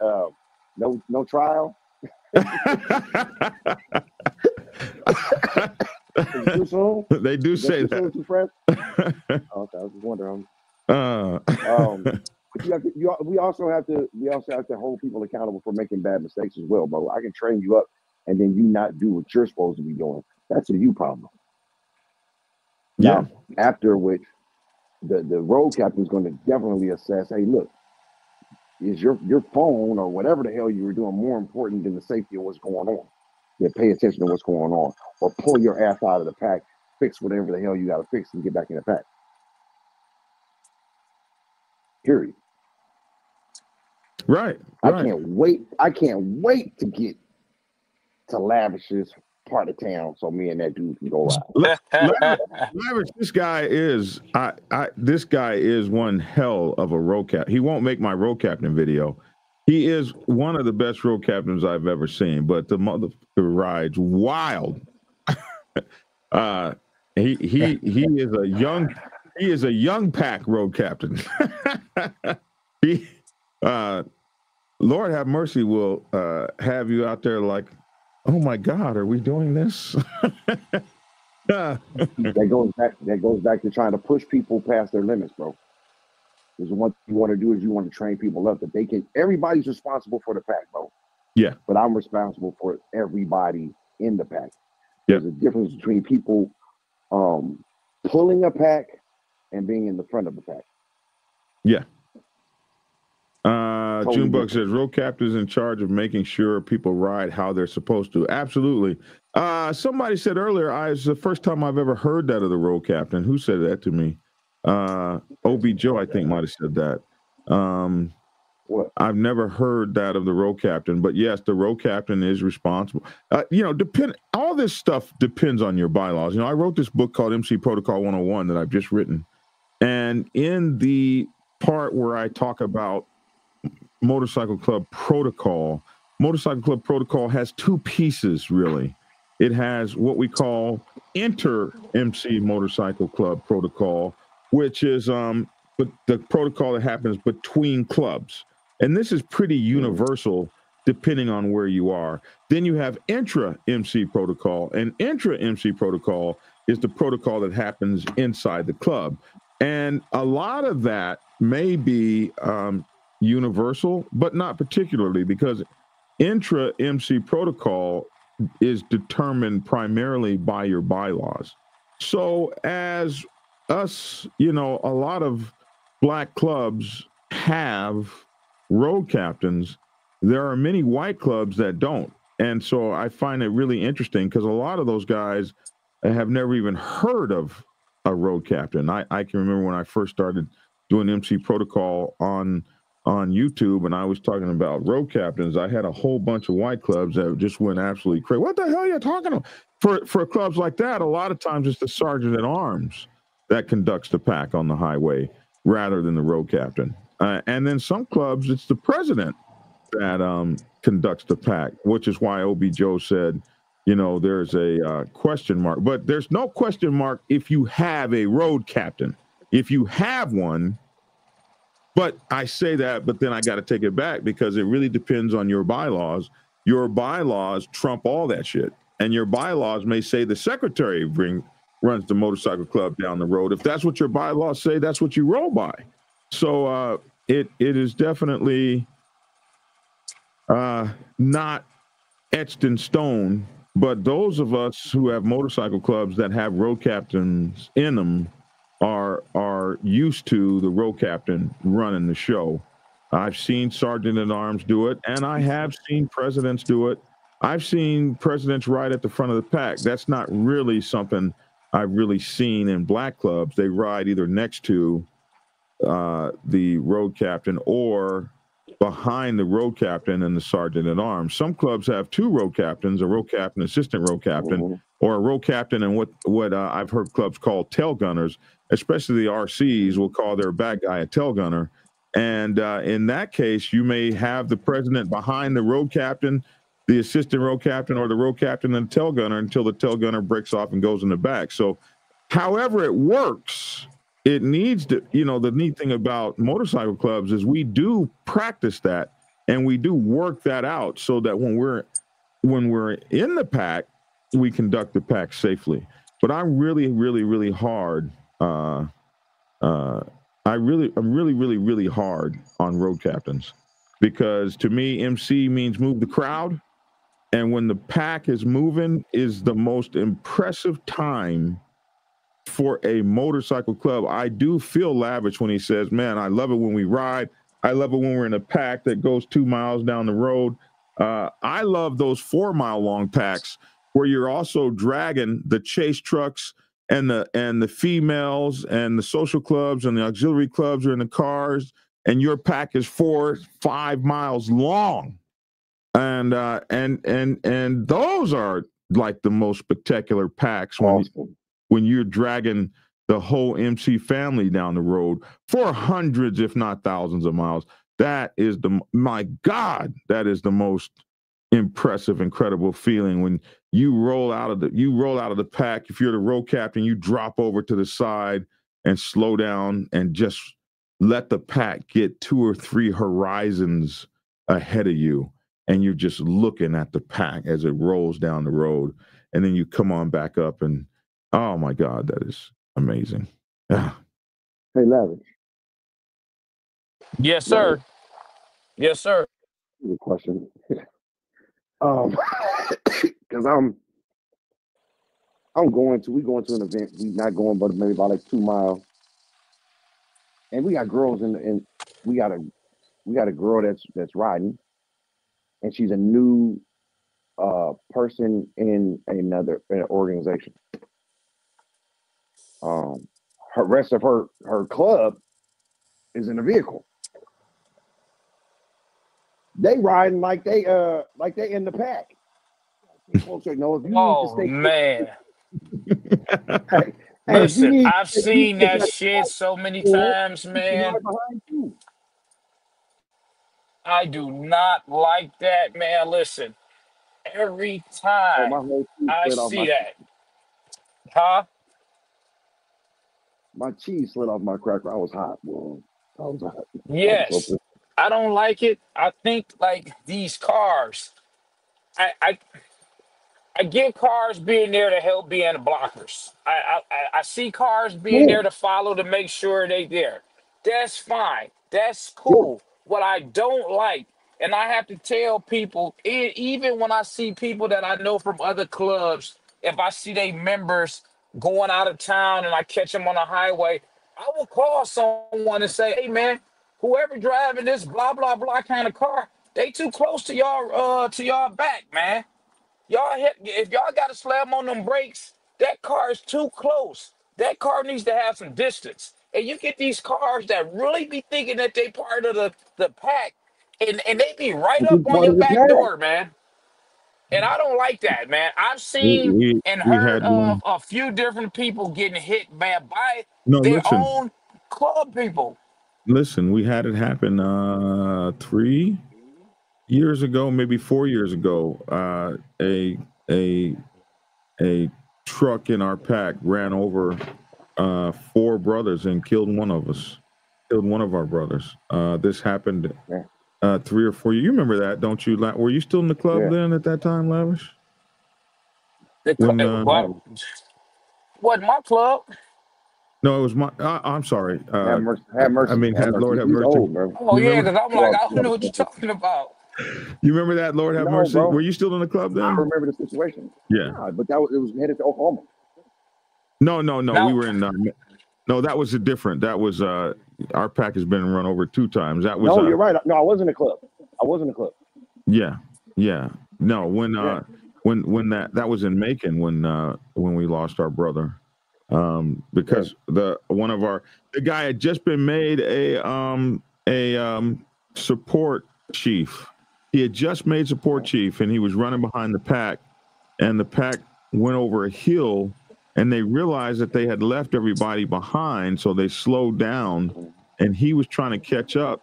No trial. Is it too soon? They do Is say too soon, that. too fresh? Okay, I was just wondering. But we also have to hold people accountable for making bad mistakes as well, bro. I can train you up and then you not do what you're supposed to be doing. That's a you problem. Yeah. Now, after which the road captain is going to definitely assess, hey, look, is your phone or whatever the hell you were doing more important than the safety of what's going on? Yeah, pay attention to what's going on, or pull your ass out of the pack, fix whatever the hell you got to fix and get back in the pack. Period. Right. I can't wait to get to Lavish's part of town so me and that dude can go out. Lavish, this guy is this guy is one hell of a road cap. He won't make my road captain video. He is one of the best road captains I've ever seen, but the motherfucker rides wild. He is a young pack road captain. Lord have mercy will have you out there like, oh my God, are we doing this? That goes back to trying to push people past their limits, bro. Because what you want to do is you want to train people up that they can. Everybody's responsible for the pack, bro. Yeah. But I'm responsible for everybody in the pack. Yeah. There's a difference between people pulling a pack and being in the front of the pack. Yeah. Totally Junebug different. says road captain's in charge of making sure people ride how they're supposed to. Absolutely. Somebody said earlier, it's the first time I've ever heard that of the road captain. Who said that to me? OB Joe, I think, might have said that. What? I've never heard that of the road captain, but yes, the road captain is responsible. All this stuff depends on your bylaws. I wrote this book called MC Protocol 101 that I've just written. And in the part where I talk about Motorcycle Club Protocol has two pieces, really. It has what we call inter-MC Motorcycle Club Protocol, which is the protocol that happens between clubs. And this is pretty universal depending on where you are. Then you have intra-MC Protocol, and intra-MC Protocol is the protocol that happens inside the club. And a lot of that may be universal, but not particularly, because intra-MC Protocol is determined primarily by your bylaws. So as us, a lot of black clubs have road captains. There are many white clubs that don't. And so I find it really interesting because a lot of those guys have never even heard of a road captain. I can remember when I first started doing MC Protocol on YouTube, and I was talking about road captains. I had a whole bunch of white clubs that just went absolutely crazy. What the hell are you talking about? For clubs like that, a lot of times it's the sergeant at arms that conducts the pack on the highway rather than the road captain. And then some clubs, it's the president that conducts the pack, which is why OB Joe said, there's a question mark. But there's no question mark if you have a road captain. If you have one, But I say that, but then I got to take it back because it really depends on your bylaws. Your bylaws trump all that shit. And your bylaws may say the secretary runs the motorcycle club down the road. If that's what your bylaws say, that's what you roll by. So it is definitely not etched in stone. But those of us who have motorcycle clubs that have road captains in them are used to the road captain running the show. I've seen sergeant at arms do it, and I have seen presidents do it. I've seen presidents ride at the front of the pack. That's not really something I've really seen in black clubs. They ride either next to the road captain or behind the road captain and the sergeant at arms. Some clubs have two road captains, a road captain, assistant road captain, or a road captain and what I've heard clubs call tail gunners, especially the RCs will call their back guy a tail gunner. And in that case, you may have the president behind the road captain, the assistant road captain, or the road captain and the tail gunner until the tail gunner breaks off and goes in the back. So however it works, it needs to, the neat thing about motorcycle clubs is we do practice that and we do work that out so that when we're in the pack, we conduct the pack safely. But I'm really, really, really hard. I'm really hard on road captains because to me, MC means move the crowd. And when the pack is moving is the most impressive time for a motorcycle club. I do feel lavish when he says, man, I love it when we ride. I love it when we're in a pack that goes 2 miles down the road. I love those 4 mile long packs where you're also dragging the chase trucks and the females and the social clubs and the auxiliary clubs are in the cars and your pack is 4-5 miles long. And those are like the most spectacular packs when you're dragging the whole MC family down the road for hundreds, if not thousands of miles. That is my God, that is the most impressive, incredible feeling when you roll out of the pack. If you're the road captain, you drop over to the side and slow down and just let the pack get 2 or 3 horizons ahead of you. And you're just looking at the pack as it rolls down the road. And then you come on back up and, oh my God, that is amazing. Yeah. Hey, Lavish. Yes, sir. Lavish. Yes, sir. Good question. Because we going to an event. We not going, but maybe about like 2 miles. And we got girls and we got a girl that's riding, and she's a new person in an organization. Her rest of her club is in a vehicle. They riding like they in the pack. Oh man. Hey, listen, I've seen that shit so many times, man. I do not like that, man. Listen, every time I see that, huh? My cheese slid off my cracker. I was hot, boy. I was hot. Yes, I don't like it. I think like these cars, I get cars being there to help being blockers. I see cars being there to follow to make sure they there. That's fine. That's cool. What I don't like, and I have to tell people, even when I see people that I know from other clubs, if I see they members going out of town and I catch them on the highway, I will call someone and say, hey man, whoever driving this blah blah blah kind of car, they too close to y'all back, man. If y'all got to slam on them brakes, that car is too close. That car needs to have some distance. And you get these cars that really be thinking that they part of the pack, and they be right up on your back door, man. And I don't like that, man. I've seen and heard of a few different people getting hit, man, by their own club people. Listen, we had it happen 3 years ago, maybe 4 years ago. A truck in our pack ran over 4 brothers and killed one of us. killed one of our brothers. This happened Yeah. 3 or 4 years. You remember that, don't you? Were you still in the club Yeah. then at that time, Lavish? The When what my club? no, it was my. I'm sorry. Have mercy. Have mercy. I mean, Have mercy. Lord have He's mercy. old, bro. Oh You yeah, remember? because I'm like, I don't know what you're talking about. You remember that? Lord have No, mercy. bro. Were you still in the club I then? remember the situation. Yeah. Nah, but it was headed to Oklahoma. No. We Now, were in. No, that was a different. That was our pack has been run over 2 times. That was. No, you're right. No, I was in the club. I was in the club. Yeah. No, when Yeah. when that was in Macon when we lost our brother, because the guy had just been made a support chief. He had just made support chief, and he was running behind the pack, and the pack went over a hill, and they realized that they had left everybody behind, so they slowed down, and he was trying to catch up,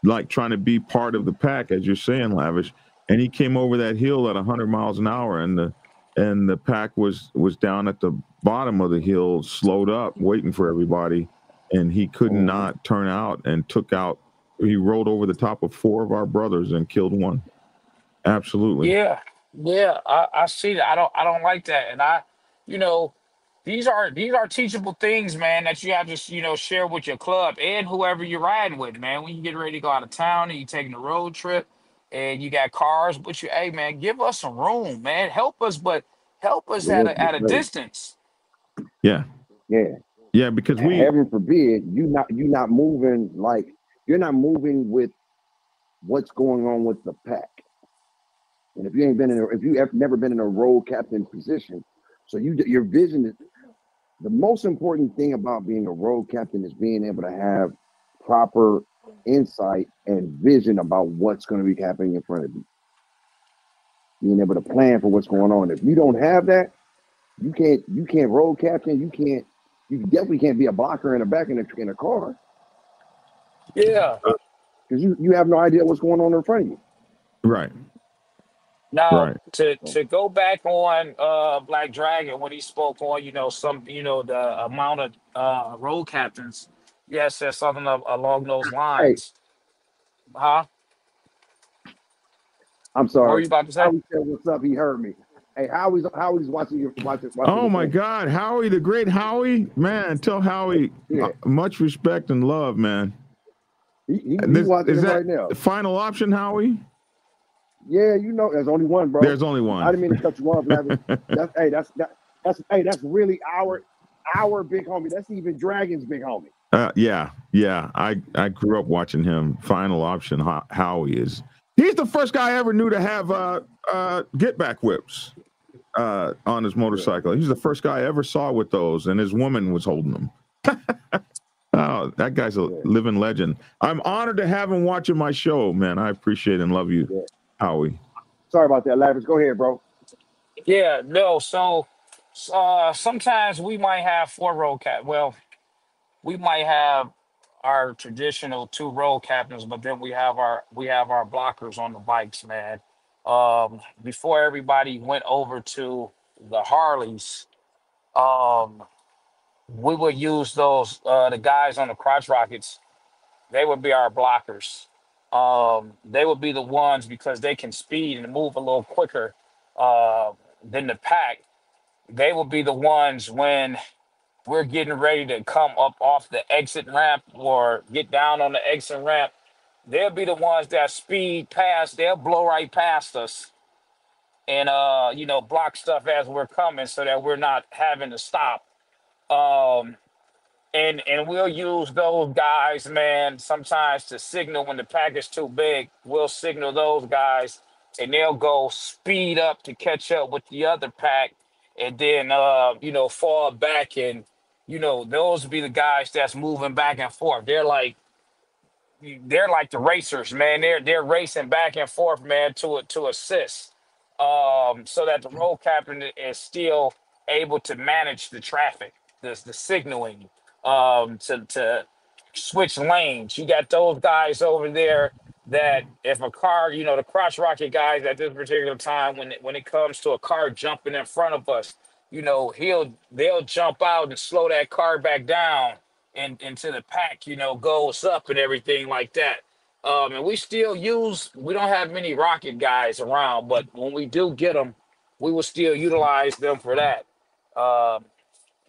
like trying to be part of the pack, as you're saying, Lavish. And he came over that hill at 100 miles an hour, and the pack was down at the bottom of the hill, slowed up, waiting for everybody, and he could not turn out and took out. He rolled over the top of 4 of our brothers and killed one. Absolutely. yeah, I see that. I don't like that, and you know, these are teachable things, man, that you have to share with your club and whoever you're riding with, man. When you get ready to go out of town and you taking a road trip, and you got cars, but hey, man, give us some room, man. Help us, but help us Yeah, at a right. distance. Yeah. Yeah. Because Heaven forbid you're not moving like you're not moving with what's going on with the pack. And if you have never been in a road captain position, so your vision is the most important thing about being a road captain is being able to have proper insight and vision about what's going to be happening in front of you. Being able to plan for what's going on. If you don't have that, you can't road captain. You definitely can't be a blocker in the back in a car. Yeah. Because you have no idea what's going on in front of you. right. Now, Right. to go back on Black Dragon when he spoke on the amount of road captains, yes, said something along those Hey, lines. Huh? I'm What were sorry. you about to say? Howie said what's up. He heard me. Hey, Howie's watching Oh the my thing. God, Howie, the great Howie, man! Tell Howie Yeah. much respect and love, man. He's This, watching is it that right now. the final option, Howie? Yeah, there's only one, bro. There's only I one. didn't mean to cut you off, Lavish. That's really our big homie. That's even Dragon's big homie. Yeah. I grew up watching him. Final option, Howie is. He's the first guy I ever knew to have get back whips on his motorcycle. He's the first guy I ever saw with those, and his woman was holding them. Oh, that guy's a living legend. I'm honored to have him watching my show, man. I appreciate and love you, Yeah. Howie. Sorry about that, Lavish. Go ahead, bro. Yeah, no. So sometimes we might have 4 road cap. Well, we might have our traditional 2 road captains, but then we have our blockers on the bikes, man. Before everybody went over to the Harleys, um, we would use those the guys on the crotch rockets. They would be our blockers. They would be the ones because they can speed and move a little quicker than the pack. They will be the ones when we're getting ready to come up off the exit ramp or get down on the exit ramp. They'll be the ones that speed past. They'll blow right past us and block stuff as we're coming so that we're not having to stop. Um, and we'll use those guys, man, sometimes to signal when the pack is too big. We'll signal those guys, and they'll go speed up to catch up with the other pack, and then fall back, and those be the guys that's moving back and forth. They're like the racers, man. They're racing back and forth, man, to assist, so that the road captain is still able to manage the traffic, the signaling, to switch lanes. You got those guys over there that if a car, the crotch rocket guys at this particular time, when it comes to a car jumping in front of us, they'll jump out and slow that car back down into the pack, goes up and everything like that. And we don't have many rocket guys around, but when we do get them, we will still utilize them for that. Um,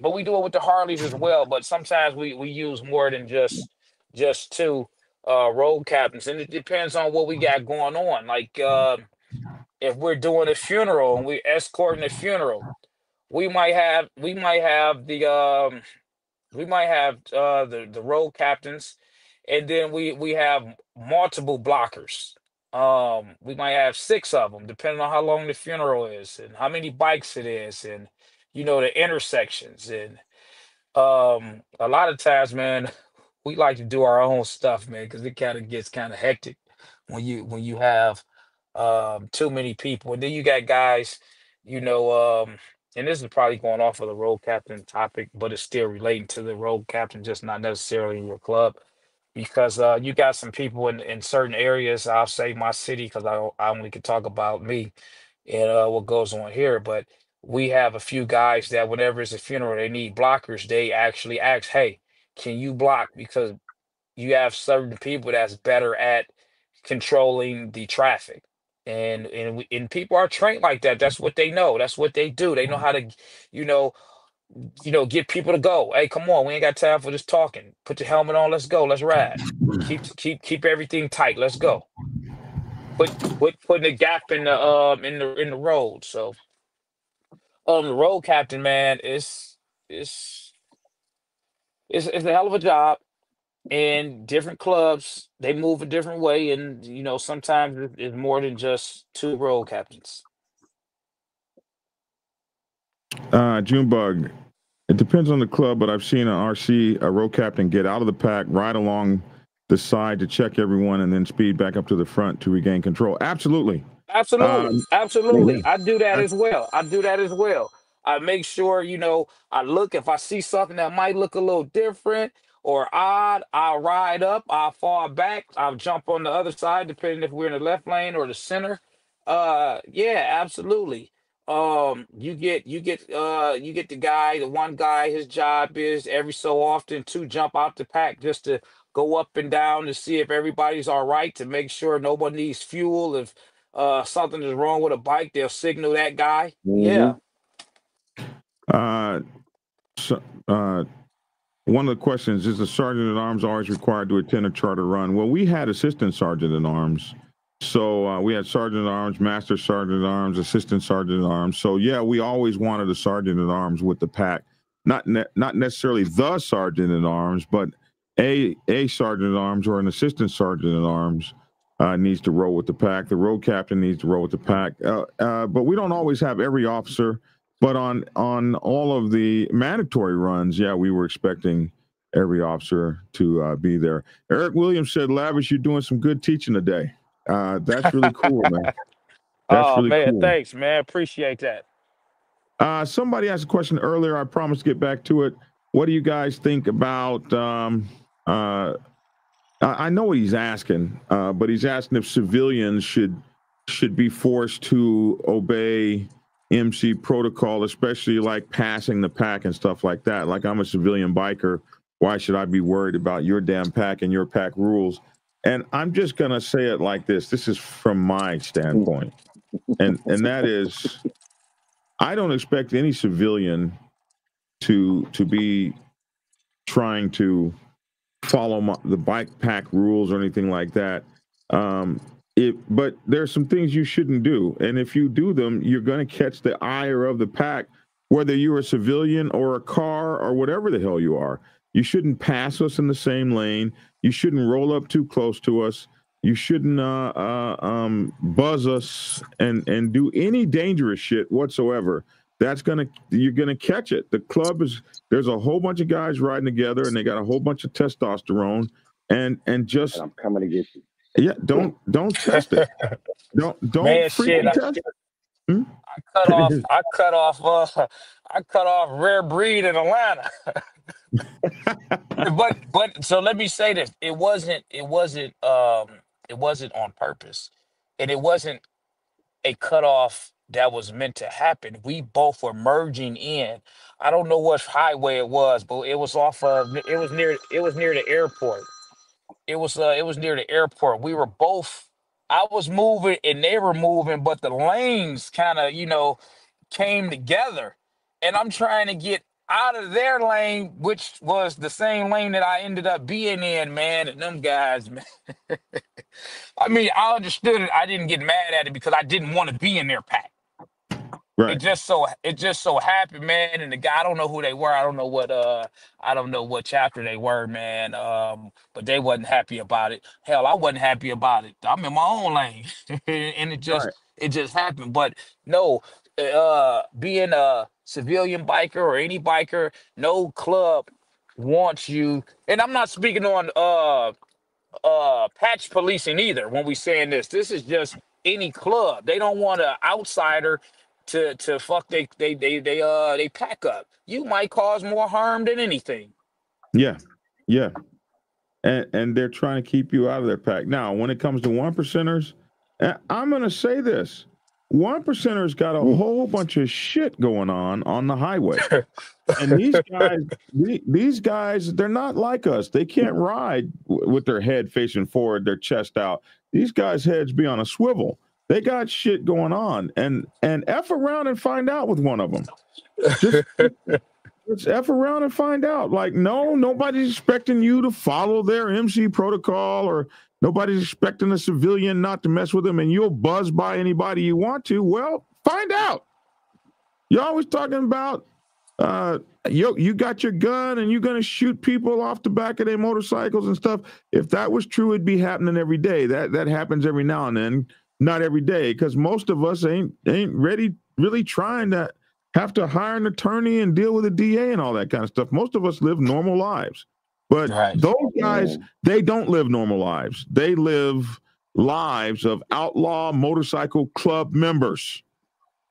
but we do it with the Harleys as well. But sometimes we use more than just two road captains, and it depends on what we got going on. Like if we're doing a funeral and we're escorting a funeral, we might have the road captains, and then we have multiple blockers. We might have six of them, depending on how long the funeral is and how many bikes it is, and the intersections. And a lot of times, man, we like to do our own stuff, man, because it kind of gets kind of hectic when you have too many people. And then you got guys, you know, um, and this is probably going off of the road captain topic, but it's still relating to the road captain, just not necessarily in your club. Because you got some people in certain areas, I'll say my city, because I only can talk about me and what goes on here. But we have a few guys that whenever it's a funeral, they need blockers. They actually ask, "Hey, can you block?" Because you have certain people that's better at controlling the traffic. And people are trained like that. That's what they know. That's what they do. They know how to, you know, get people to go. Hey, come on, we ain't got time for this talking. Put your helmet on. Let's go. Let's ride. Keep everything tight. Let's go. Putting a gap in the road. So the road captain, man, it's it's a hell of a job. And different clubs, they move a different way, and sometimes it's more than just two road captains. Junebug. It depends on the club, but I've seen an RC, a row captain, get out of the pack, ride along the side to check everyone, and then speed back up to the front to regain control. Absolutely. Absolutely, Yeah. absolutely. I do that as well. I do that as well. I make sure, I look if I see something that might look a little different or odd, I'll ride up, I'll fall back, I'll jump on the other side, depending if we're in the left lane or the center. Yeah, absolutely. You get the one guy, his job is every so often to jump out the pack just to go up and down to see if everybody's all right, to make sure nobody needs fuel. If something is wrong with a bike, they'll signal that guy. Hmm. Yeah, Uh, so, one of the questions is the sergeant at arms always required to attend a charter run? Well, we had assistant sergeant at arms. So we had sergeant at arms, master sergeant at arms, assistant sergeant at arms. So yeah, we always wanted a sergeant at arms with the pack. Not necessarily the sergeant at arms, but a sergeant at arms or an assistant sergeant at arms needs to roll with the pack. The road captain needs to roll with the pack. But we don't always have every officer. But on all of the mandatory runs, yeah, we were expecting every officer to be there. Eric Williams said, "Lavish, you're doing some good teaching today." That's really cool, man. That's oh really man, cool. thanks, man. Appreciate that. Somebody asked a question earlier. I promised to get back to it. What do you guys think about? I know what he's asking, but he's asking if civilians should be forced to obey MC protocol, especially like passing the pack and stuff like that. Like, I'm a civilian biker. Why should I be worried about your damn pack and your pack rules? And I'm just gonna say it like this. This is from my standpoint, and that is, I don't expect any civilian to be trying to follow the bike pack rules or anything like that. But there's some things you shouldn't do, and if you do them, you're going to catch the ire of the pack, whether you're a civilian or a car or whatever the hell you are. You shouldn't pass us in the same lane. You shouldn't roll up too close to us. You shouldn't buzz us and do any dangerous shit whatsoever. You're gonna catch it. There's a whole bunch of guys riding together, and they got a whole bunch of testosterone, and just And I'm coming to get you. yeah, don't test it. Don't Man, shit, freaking test it. Hmm? I cut off, I cut off Rare Breed in Atlanta. But so let me say this: it wasn't on purpose, and it wasn't a cutoff that was meant to happen. We both were merging in. I don't know what highway it was, but it was off of it was near the airport. It was near the airport. We were both I was moving and they were moving, but the lanes kind of, came together. And I'm trying to get out of their lane, which was the same lane that I ended up being in, man. And them guys, man. I mean, I understood it. I didn't get mad at it because I didn't want to be in their pack. Right. It just so happened, man. And the guy, I don't know who they were. I don't know what chapter they were, man. But they wasn't happy about it. Hell, I wasn't happy about it. I'm in my own lane. And Right. it just happened. But no, being a civilian biker or any biker, no club wants you. And I'm not speaking on patch policing either when we saying this is just any club. They don't want an outsider to fuck they pack up. You might cause more harm than anything. Yeah. Yeah. And they're trying to keep you out of their pack. Now, when it comes to 1%ers, I'm going to say this. 1%ers got a whole bunch of shit going on the highway. And these guys, they're not like us. They can't ride with their head facing forward, their chest out. These guys' heads be on a swivel. They got shit going on. And F around and find out with one of them. Just F around and find out. Like, no, nobody's expecting you to follow their MC protocol, or nobody's expecting a civilian not to mess with them, and you'll buzz by anybody you want to. Well, find out. You're always talking about you got your gun and you're going to shoot people off the back of their motorcycles and stuff. If that was true, it'd be happening every day. That happens every now and then, not every day, because most of us ain't really trying to have to hire an attorney and deal with a DA and all that kind of stuff. Most of us live normal lives. But those guys, they don't live normal lives. They live lives of outlaw motorcycle club members.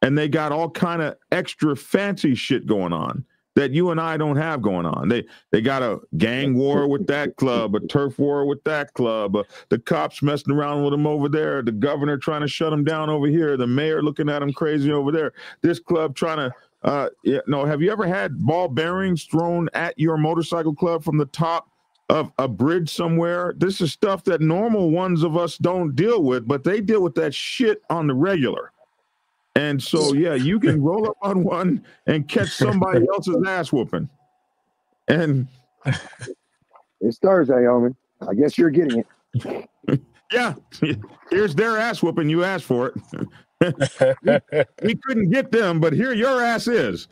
And they got all kind of extra fancy shit going on that you and I don't have going on. They got a gang war with that club, a turf war with that club, the cops messing around with them over there, the governor trying to shut them down over here, the mayor looking at them crazy over there, this club trying to have you ever had ball bearings thrown at your motorcycle club from the top of a bridge somewhere? This is stuff that normal ones of us don't deal with, but they deal with that shit on the regular. And so, yeah, you can roll up on one and catch somebody else's ass whooping. And it's Thursday, homie. I guess you're getting it. Yeah, here's their ass whooping. You asked for it. we couldn't get them, but here your ass is.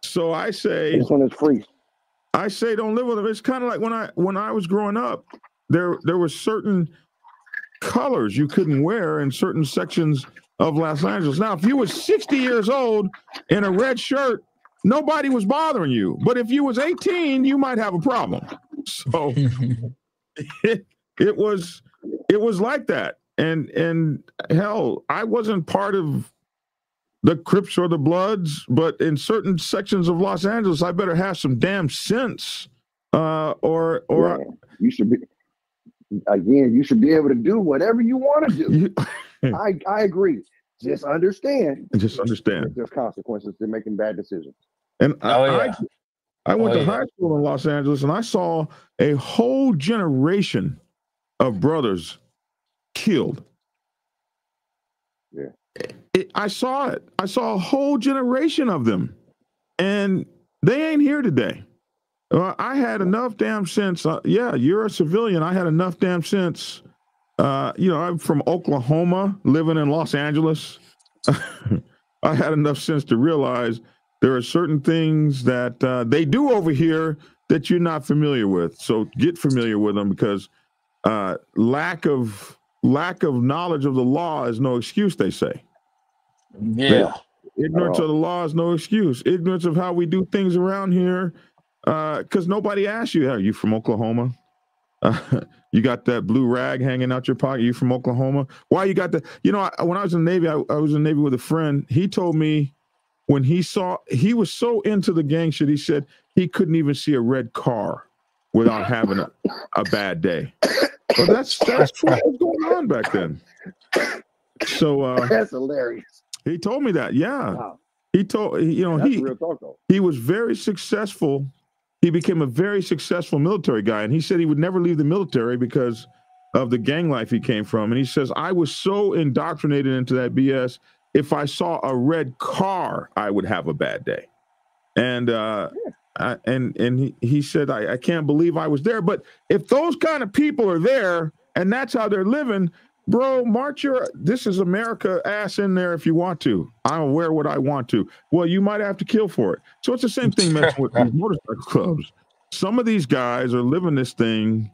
So I say, this one is free. I say, don't live with them. It's kind of like when I was growing up, there were certain colors you couldn't wear in certain sections of Los Angeles. Now, if you were 60 years old in a red shirt, nobody was bothering you. But if you was 18, you might have a problem. So it was like that. And hell, I wasn't part of the Crips or the Bloods, but in certain sections of Los Angeles, I better have some damn sense. Or you should be. Again, you should be able to do whatever you want to do. I agree. Just understand. There's consequences to making bad decisions. And I went to high school in Los Angeles, and I saw a whole generation of brothers killed. Yeah. I saw it. I saw a whole generation of them, and they ain't here today. I had enough damn sense. Yeah, you're a civilian. I had enough damn sense. I'm from Oklahoma, living in Los Angeles. I had enough sense to realize there are certain things that they do over here that you're not familiar with. So get familiar with them, because lack of knowledge of the law is no excuse, they say. Yeah. Ignorance of the law is no excuse. Ignorance of how we do things around here. Because nobody asked you, are you from Oklahoma? You got that blue rag hanging out your pocket. You from Oklahoma? Why you got that? When I was in the Navy, I was in the Navy with a friend. He told me when he was so into the gang shit, he said he couldn't even see a red car without having a bad day. But that's what was going on back then. So that's hilarious. He told me that. Yeah. Wow. He told, That's real talk, though. he was very successful. He became a very successful military guy. And he said he would never leave the military because of the gang life he came from. And he says, I was so indoctrinated into that BS. If I saw a red car, I would have a bad day. And he said, I can't believe I was there. But if those kind of people are there and that's how they're living, bro, march your "This is America" ass in there if you want to. I'll wear what I want to. Well, you might have to kill for it. So it's the same thing messing with these motorcycle clubs. Some of these guys are living this thing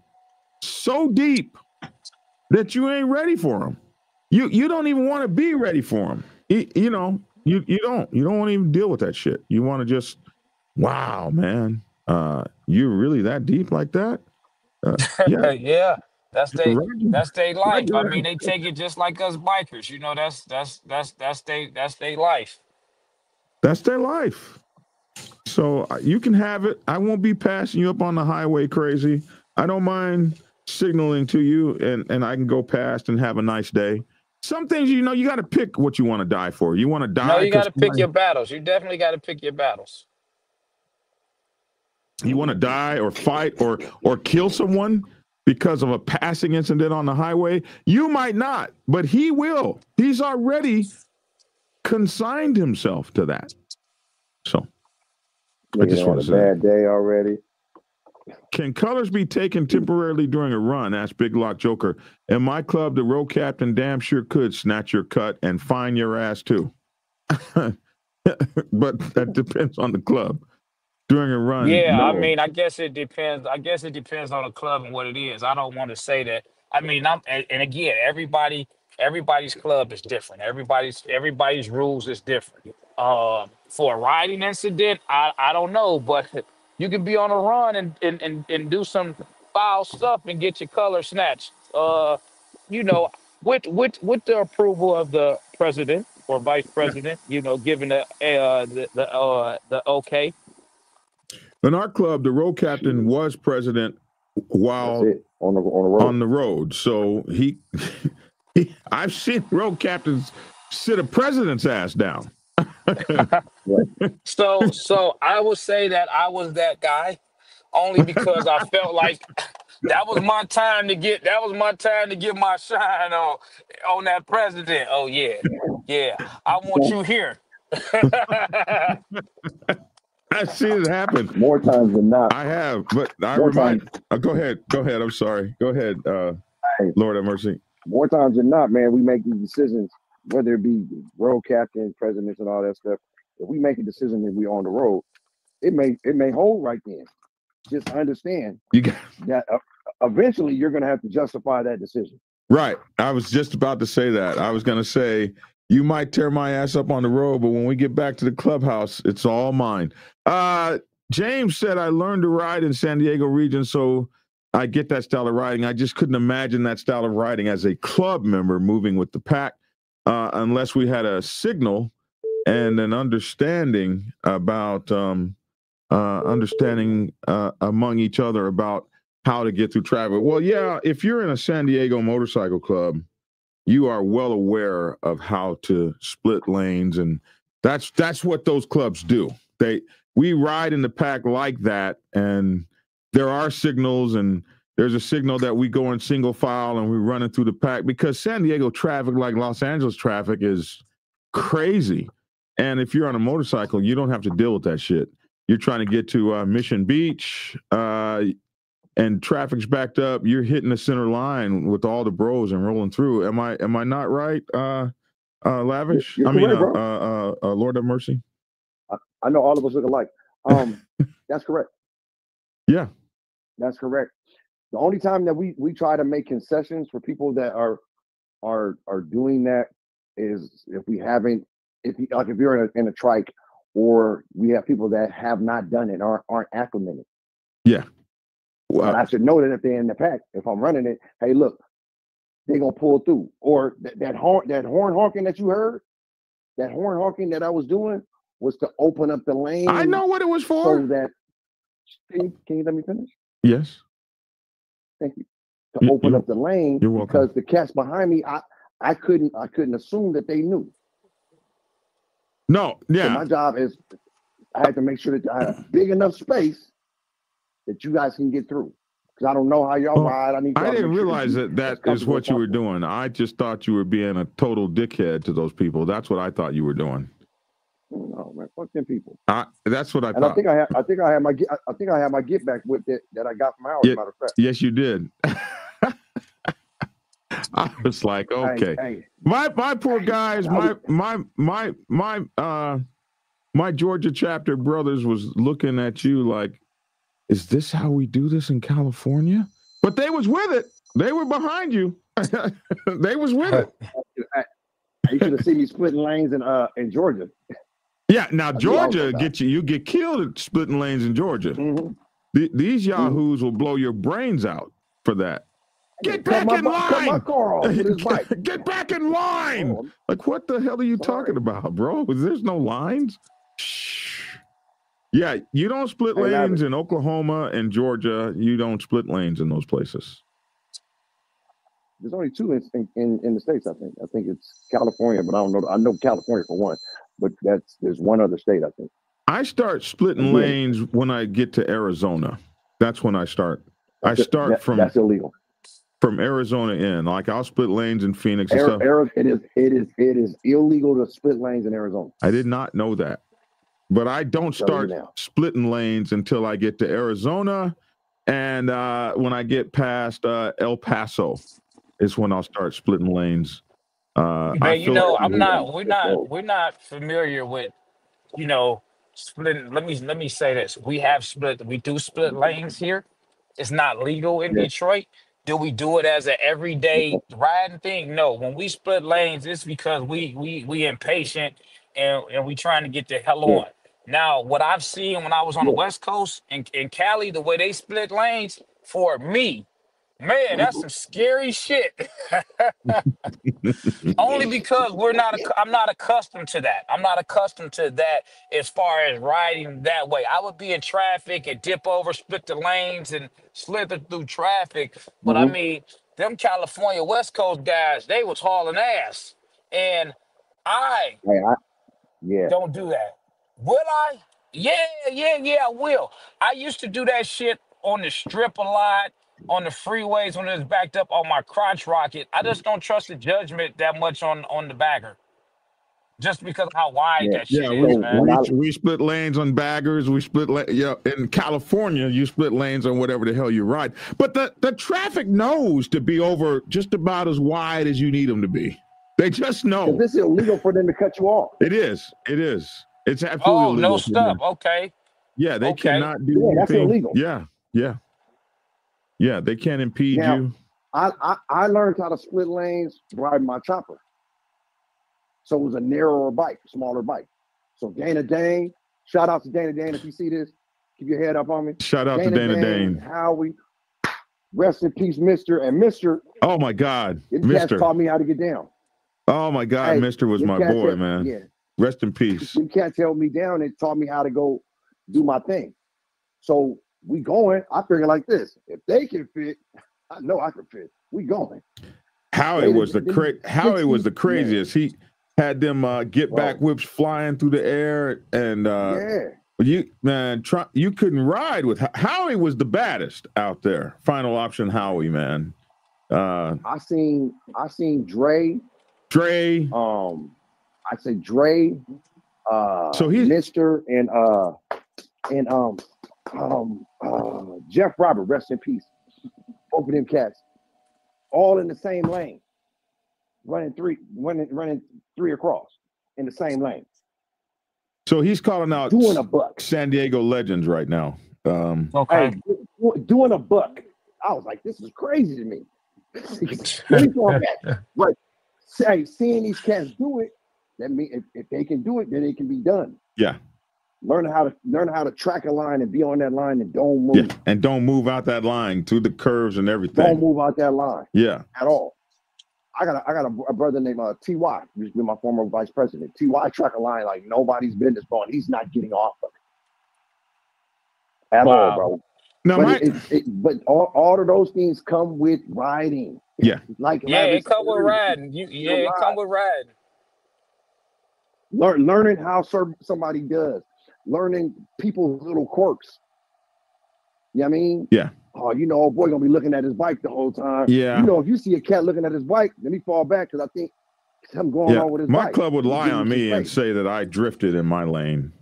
so deep that you ain't ready for them. You don't even want to be ready for them. You don't want to even deal with that shit. You want to just, wow, man, you're really that deep like that? Yeah. Yeah, that's they life. I mean, they take it just like us bikers. You know, that's they life. That's their life. So you can have it. I won't be passing you up on the highway crazy. I don't mind signaling to you, and I can go past and have a nice day. Some things, you got to pick what you want to die for. You want to die. No, you got to pick your battles. You definitely got to pick your battles. You want to die or fight or kill someone because of a passing incident on the highway. You might not, but he will. He's already consigned himself to that. So I just want to say, bad day already. Can colors be taken temporarily during a run? Asked Big Lock Joker. In my club, the road captain damn sure could snatch your cut and fine your ass too. But that depends on the club. During a run. Yeah, no. I mean, I guess it depends. I guess it depends on the club and what it is. I don't want to say that. I mean, and again, everybody's club is different. Everybody's rules is different. For a riding incident, I don't know, but you can be on a run and do some foul stuff and get your color snatched. With the approval of the president or vice president, giving the okay. In our club, the road captain was president while on the road. So he I've seen road captains sit a president's ass down. So I would say that I was that guy only because I felt like that was my time to get my shine on that president. Oh yeah, I want you here. I've seen it happen more times than not. I have, but I remind. Go ahead. I'm sorry. Go ahead. Lord have mercy. More times than not, man, we make these decisions, whether it be road captain, presidents, and all that stuff. If we make a decision that we're on the road, it may hold right then. Just understand that eventually you're going to have to justify that decision. Right. I was just about to say that. I was going to say, you might tear my ass up on the road, but when we get back to the clubhouse, it's all mine. James said, I learned to ride in San Diego region, so I get that style of riding. I just couldn't imagine that style of riding as a club member moving with the pack unless we had a signal and an understanding about among each other about how to get through traffic. Well, yeah, if you're in a San Diego motorcycle club, you are well aware of how to split lanes, and that's what those clubs do. We ride in the pack like that, and there are signals, and there's a signal that we go in single file and we're running through the pack because San Diego traffic, like Los Angeles traffic, is crazy. And if you're on a motorcycle, you don't have to deal with that shit. You're trying to get to Mission Beach, and traffic's backed up. You're hitting the center line with all the bros and rolling through. Am I not right, Lavish? Lord have mercy. I know all of us look alike. That's correct. Yeah, that's correct. The only time that we try to make concessions for people that are doing that is if you're in a trike, or we have people that have not done it or aren't acclimated. Yeah. Well, I should know that if they're in the pack, if I'm running it, hey, look, they're gonna pull through. Or that horn honking that you heard, that horn honking that I was doing was to open up the lane. I know what it was for. So that can you let me finish? Yes. Thank you. To open up the lane because the cats behind me, I couldn't assume that they knew. No, So yeah. my job is I had to make sure that I had a big enough space that you guys can get through. Because I don't know how y'all Well, ride. I need. I y'all to didn't make sure realize you that as that is comfortable as what you were possible. doing. I just thought you were being a total dickhead to those people. That's what I thought you were doing. No, man, fuck them people. That's what I And thought. I think I had my get back with that I got from Howard. Yeah, Matter of fact. yes, you did. I was like, okay. Hey, My poor guys, I my Georgia chapter brothers was looking at you like, is this how we do this in California? But they was with it. They were behind you. They was with it. you should have seen me splitting lanes in Georgia. Yeah, now That's what I was Georgia about. get you. You get killed at splitting lanes in Georgia. Mhm. These yahoos will blow your brains out for that. Get Cut back in Cut my line. car off with his bike. Get back in line. Oh, Like, what the hell are you sorry. talking about, bro? There's no lines. Shh. Yeah, you don't split Hey, lanes Lavin. in Oklahoma and Georgia. You don't split lanes in those places. There's only two in the States, I think. I think it's California, but I don't know. I know California for one, but there's one other state, I think. I start splitting Again. lanes when I get to Arizona. That's when I start. I start That's illegal. from Arizona in. Like, I'll split lanes in Phoenix and stuff. It is illegal to split lanes in Arizona. I did not know that. But I don't I'm telling start you now. splitting lanes until I get to Arizona. And when I get past El Paso is when I'll start splitting lanes. I Man, you feel know, like we're not familiar with, you know, splitting. Let me say this. We do split lanes here. It's not legal in Yeah. Detroit. Do we do it as an everyday riding thing? No. When we split lanes, it's because we impatient and we trying to get the hell Yeah. on. Now, what I've seen when I was on the Yeah. West Coast in Cali, the way they split lanes, for me, man, that's some scary shit. Only because I'm not accustomed to that. I'm not accustomed to that as far as riding that way. I would be in traffic and dip over, split the lanes and slither through traffic. But I Mhm. mean, them California West Coast guys, they was hauling ass. And I Hey, yeah. don't do that. Will I? Yeah, I will. I used to do that shit on the strip a lot, on the freeways when it was backed up on my crotch rocket. I just don't trust the judgment that much on the bagger. Just because of how wide Yeah. that yeah, shit is, man. we split lanes on baggers. We split in California, you split lanes on whatever the hell you ride. But the traffic knows to be over just about as wide as you need them to be. They just know. Because it's illegal for them to cut you off. It is. It's absolutely Oh, illegal. no for them. stop. Okay. Yeah, they Okay. cannot do Yeah, that's anything. illegal. Yeah, they can't impede Now, you. I learned how to split lanes riding my chopper. So it was a narrower bike, smaller bike. So Dana Dane, shout out to Dana Dane if you see this. Keep your head up on me. Shout out to Dana Dane. Howie, rest in peace, Mr. And Mr. Oh my God, Them cats Mister. taught me how to get down. Oh my God, Hey, Mister was them my cats boy, held- man. Yeah, Rest in peace. them cats held me down and taught me how to go do my thing. So we going. I figure like this: if they can fit, I know I can fit. We going. Howie was the craziest. He had them get back Bro. whips flying through the air, and Yeah. you couldn't ride with Howie. Was the baddest out there. Final option Howie, man. I seen Dre. Dre. I said Dre. So he's Mr. and Jeff Robert, rest in peace. Both of them cats, all in the same lane, running three across in the same lane, so he's calling out doing a buck. San Diego legends right now. Okay. Hey, doing a buck. I was like, this is crazy to me. Let me go back. But say, seeing these cats do it, that mean if they can do it, then it can be done. Yeah. Learn how to track a line and be on that line and don't move. Yeah, and don't move out that line through the curves and everything. Don't move out that line. Yeah. At all. I got a brother named T.Y. He used to be my former vice president. T.Y. track a line like nobody's business, bro, and he's not getting off of it. At all, bro. No, but all of those things come with riding. Yeah. Like it come with riding. It come with riding. learning how somebody does, learning people's little quirks. You know what I mean? Yeah. Oh, you know, old boy gonna be looking at his bike the whole time. Yeah. You know, if you see a cat looking at his bike, let me fall back because I think something going on with his My bike. club would You lie give on him some me and space. say that I drifted in my lane.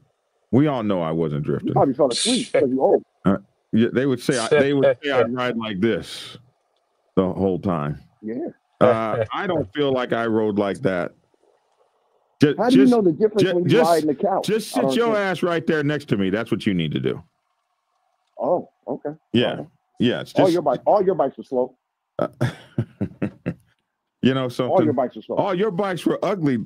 We all know I wasn't You drifting. probably fell asleep because you old. Yeah, they would say I'd ride like this the whole time. Yeah. I don't feel like I rode like that. How do you know the difference when you ride in the couch? Just sit your ass right there next to me. That's what you need to do. Oh, okay. Yeah. Okay. Yeah. It's all just your bikes are slow. you know something. All your bikes are slow. All your bikes were ugly,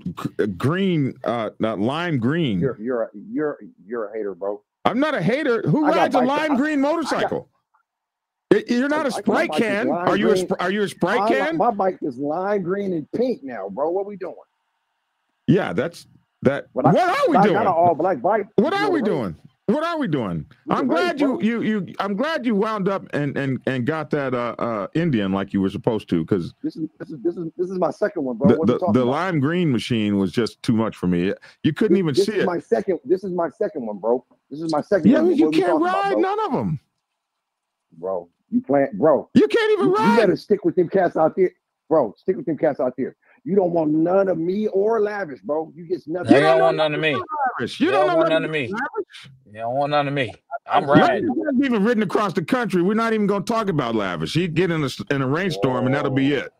green, lime green. You're a hater, bro. I'm not a hater. Who rides a lime green motorcycle? You're not a Sprite can. Are you a Sprite can? My bike is lime green and pink now, bro. What we doing? Yeah, that's that. What are we doing? Not an all black bike. What are we doing? What are we doing? I'm glad I'm glad you wound up and got that Indian like you were supposed to, because this is my second one, bro. The lime green machine was just too much for me. You couldn't even see it. This is my second one, bro. This is my second one. Yeah, you can't ride none of them, bro. You can't even ride. You better stick with them cats out there, bro. Stick with them cats out there. You don't want none of me or Lavish, bro. You get nothing. You don't want none of me. You don't want none of me. You don't want none of me. I'm riding. We haven't even ridden across the country. We're not even going to talk about Lavish. He'd get in a rainstorm and that'll be it.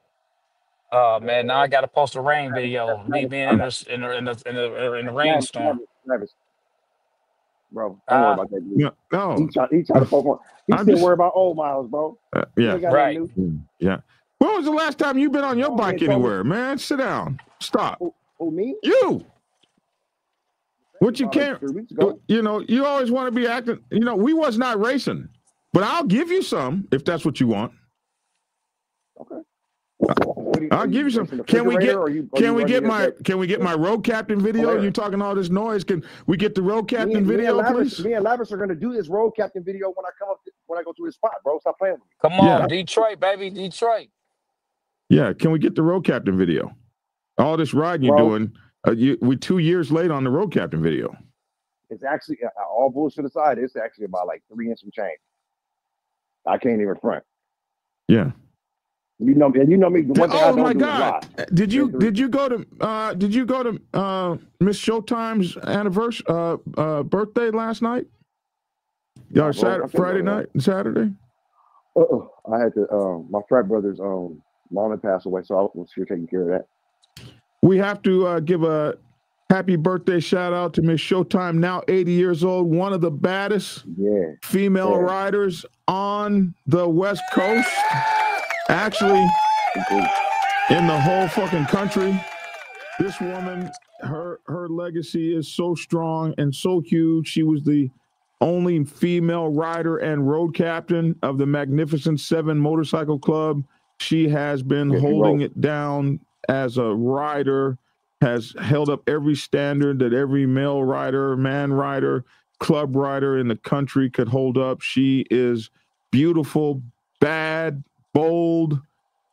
Oh man, now I got to post a rain video. Me being in the rainstorm. Lavish. Bro, don't worry about that dude. No. He tried to poke on. He's still worried about old miles, bro. Yeah. Right. Yeah. When was the last time you been on your bike anywhere, man? Sit down. Stop. Who, me? You. What you can't, you know, you always want to be acting, you know, we was not racing, but I'll give you some if that's what you want. Okay. I'll give you some. Can we get my road captain video? You talking all this noise? Can we get the road captain video, please? Me and Lavish are gonna do this road captain video when I go to his spot, bro. Stop playing with me. Come on, Detroit, baby, Detroit. Yeah, can we get the road captain video? All this riding you're doing, we 2 years late on the road captain video. It's actually all bullshit aside. It's actually about like 3 inches change. I can't even front. Yeah. You know me. Oh my God! Did you go to Miss Showtime's anniversary birthday last night? Yeah, Friday night and Saturday. I had to. My frat brother's mom had passed away, so I was here taking care of that. We have to give a happy birthday shout out to Miss Showtime, now 80 years old, one of the baddest female riders on the West Coast. Actually, in the whole fucking country. This woman, her legacy is so strong and so huge. She was the only female rider and road captain of the Magnificent Seven Motorcycle Club. She has been holding it down as a rider, has held up every standard that every male rider, man rider, club rider in the country could hold up. She is beautiful, bad, bold,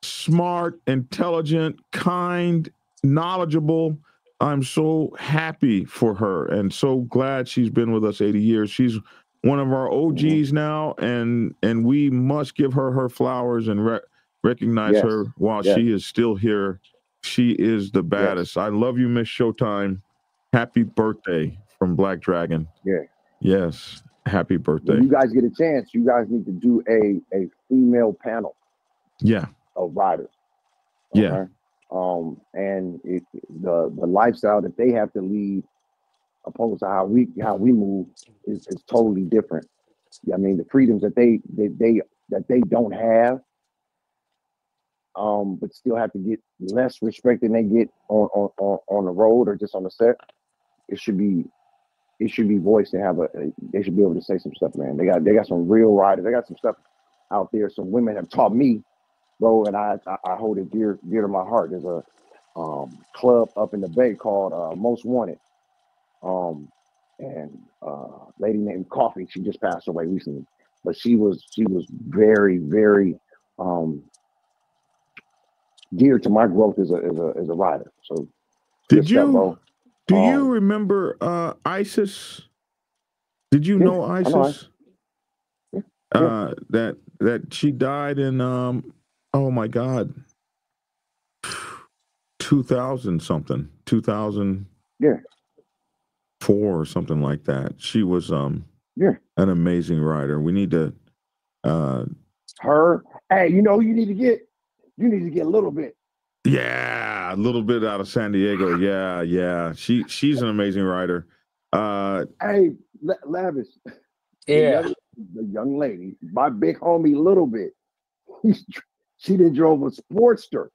smart, intelligent, kind, knowledgeable. I'm so happy for her and so glad she's been with us 80 years. She's one of our OGs now, and we must give her flowers and recognize her while she is still here. She is the baddest. I love you, Miss Showtime. Happy birthday from Black Dragon. Yeah. Yes. Happy birthday. When you guys get a chance, you guys need to do a female panel. Yeah. Of riders. Okay? Yeah. And the lifestyle that they have to lead opposed to how we move is totally different. I mean, the freedoms that they don't have, but still have to get less respect than they get on the road or just on the set. It should be voiced and they should be able to say some stuff, man. They got some real riders. They got some stuff out there. Some women have taught me, bro, and I hold it dear to my heart. There's a club up in the Bay called Most Wanted. And lady named Coffee, she just passed away recently. But she was very, very dear to my growth as a rider. So did you Do you remember ISIS? Did you know I know ISIS? Yeah. That she died in oh my God, 2000 something, 2004 Yeah. or something like that. She was Yeah. an amazing writer. We need to Her. Hey, you know who you need to get? You need to get a little bit. yeah, a little bit out of San Diego. Yeah. She's an amazing writer. Hey, Lavish. Yeah. The young lady, my big homie, Little Bit. She done drove a Sportster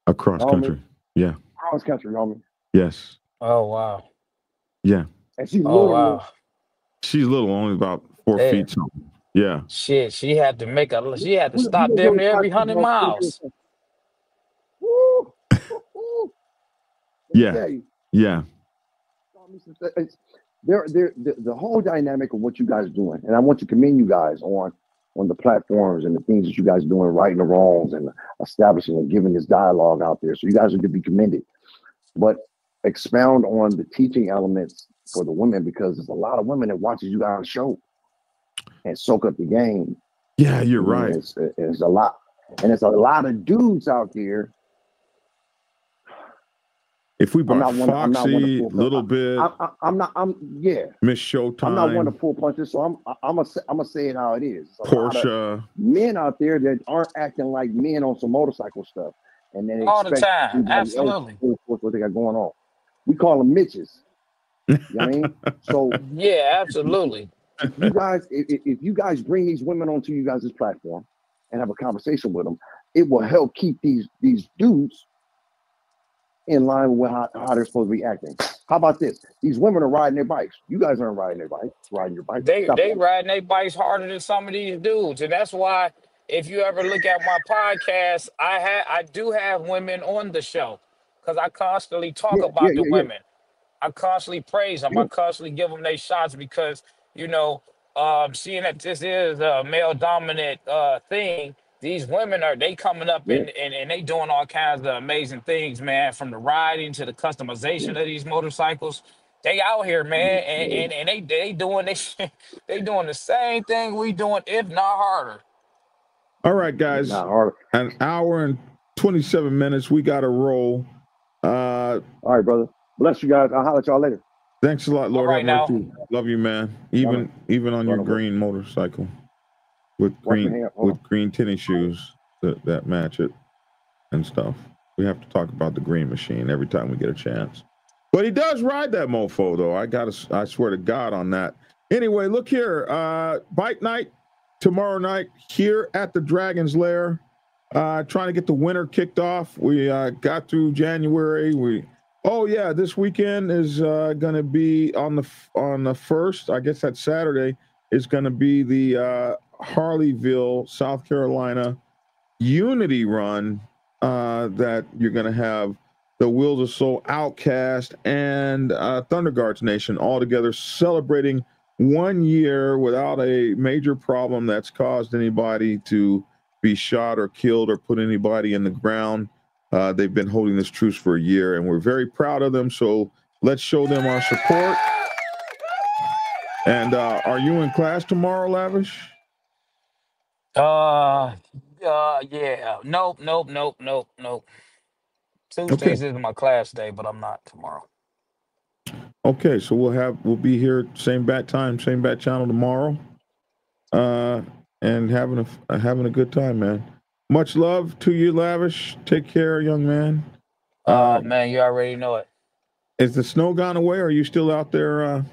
Across country. Yeah. cross country, homie. Yes. Oh wow. Yeah. And she's Oh little. wow. She's little, only about 4 Damn. feet something. Yeah. Shit. She had to We stop done damn drove near every past 100 miles. Woo! Woo! Let me Yeah. tell you, Yeah. it's- the whole dynamic of what you guys are doing, and I want to commend you guys on the platforms and the things that you guys are doing, righting the wrongs and establishing and giving this dialogue out there. So you guys are to be commended. But expound on the teaching elements for the women, because there's a lot of women that watches you guys show and soak up the game. Yeah, you're You know, right. it's a lot, and it's a lot of dudes out there. If we I'm brought not one. I'm not one Foxy, to pull. little bit, I'm not. Yeah. Miss Showtime, I'm not one to pull punches, so I'm gonna say it how it is. There's a lot of Portia. men out there that aren't acting like men on some motorcycle stuff, and then they All the expect time. everybody else Absolutely. to pull forth what they got going on. We call them Mitches. You know what I mean? So Yeah, absolutely. if you guys bring these women onto you guys' platform and have a conversation with them, it will help keep these dudes in line with how they're supposed to be acting. How about this? These women are riding their bikes. You guys aren't riding your bike. They Stop they it. riding their bikes harder than some of these dudes, and that's why if you ever look at my podcast, I do have women on the show because I constantly talk about the Yeah. women. I constantly praise them. I constantly give them their shots because, you know, seeing that this is a male dominant thing, these women they coming up Yeah. and they doing all kinds of amazing things, man, from the riding to the customization of these motorcycles. They out here, man, and they doing they doing the same thing we doing, if not harder. All right, guys. Not hard. An hour and 27 minutes. We got to roll. All right, brother. Bless you guys. I'll holler at y'all later. Thanks a lot, Lord. All right have now. mercy. Love you, man. Even on your green motorcycle with green tennis shoes that match it and stuff. We have to talk about the green machine every time we get a chance. But he does ride that mofo, though. I swear to God on that. Anyway, look here. Bike night tomorrow night here at the Dragon's Lair. Trying to get the winter kicked off. We got through January. This weekend is going to be on the 1st. I guess that's Saturday. Is going to be the Harleyville, South Carolina Unity Run that you're going to have the Wheels of Soul Outcast and Thunder Guards Nation all together celebrating 1 year without a major problem that's caused anybody to be shot or killed or put anybody in the ground. They've been holding this truce for a year, and we're very proud of them. So let's show them our support. And are you in class tomorrow, Lavish? Yeah. Nope. Tuesdays is my class day, but I'm not tomorrow. Okay, so we'll be here same bat time, same bat channel tomorrow, and having a good time, man. Much love to you, Lavish. Take care, young man. Man, you already know it. Is the snow gone away? Or are you still out there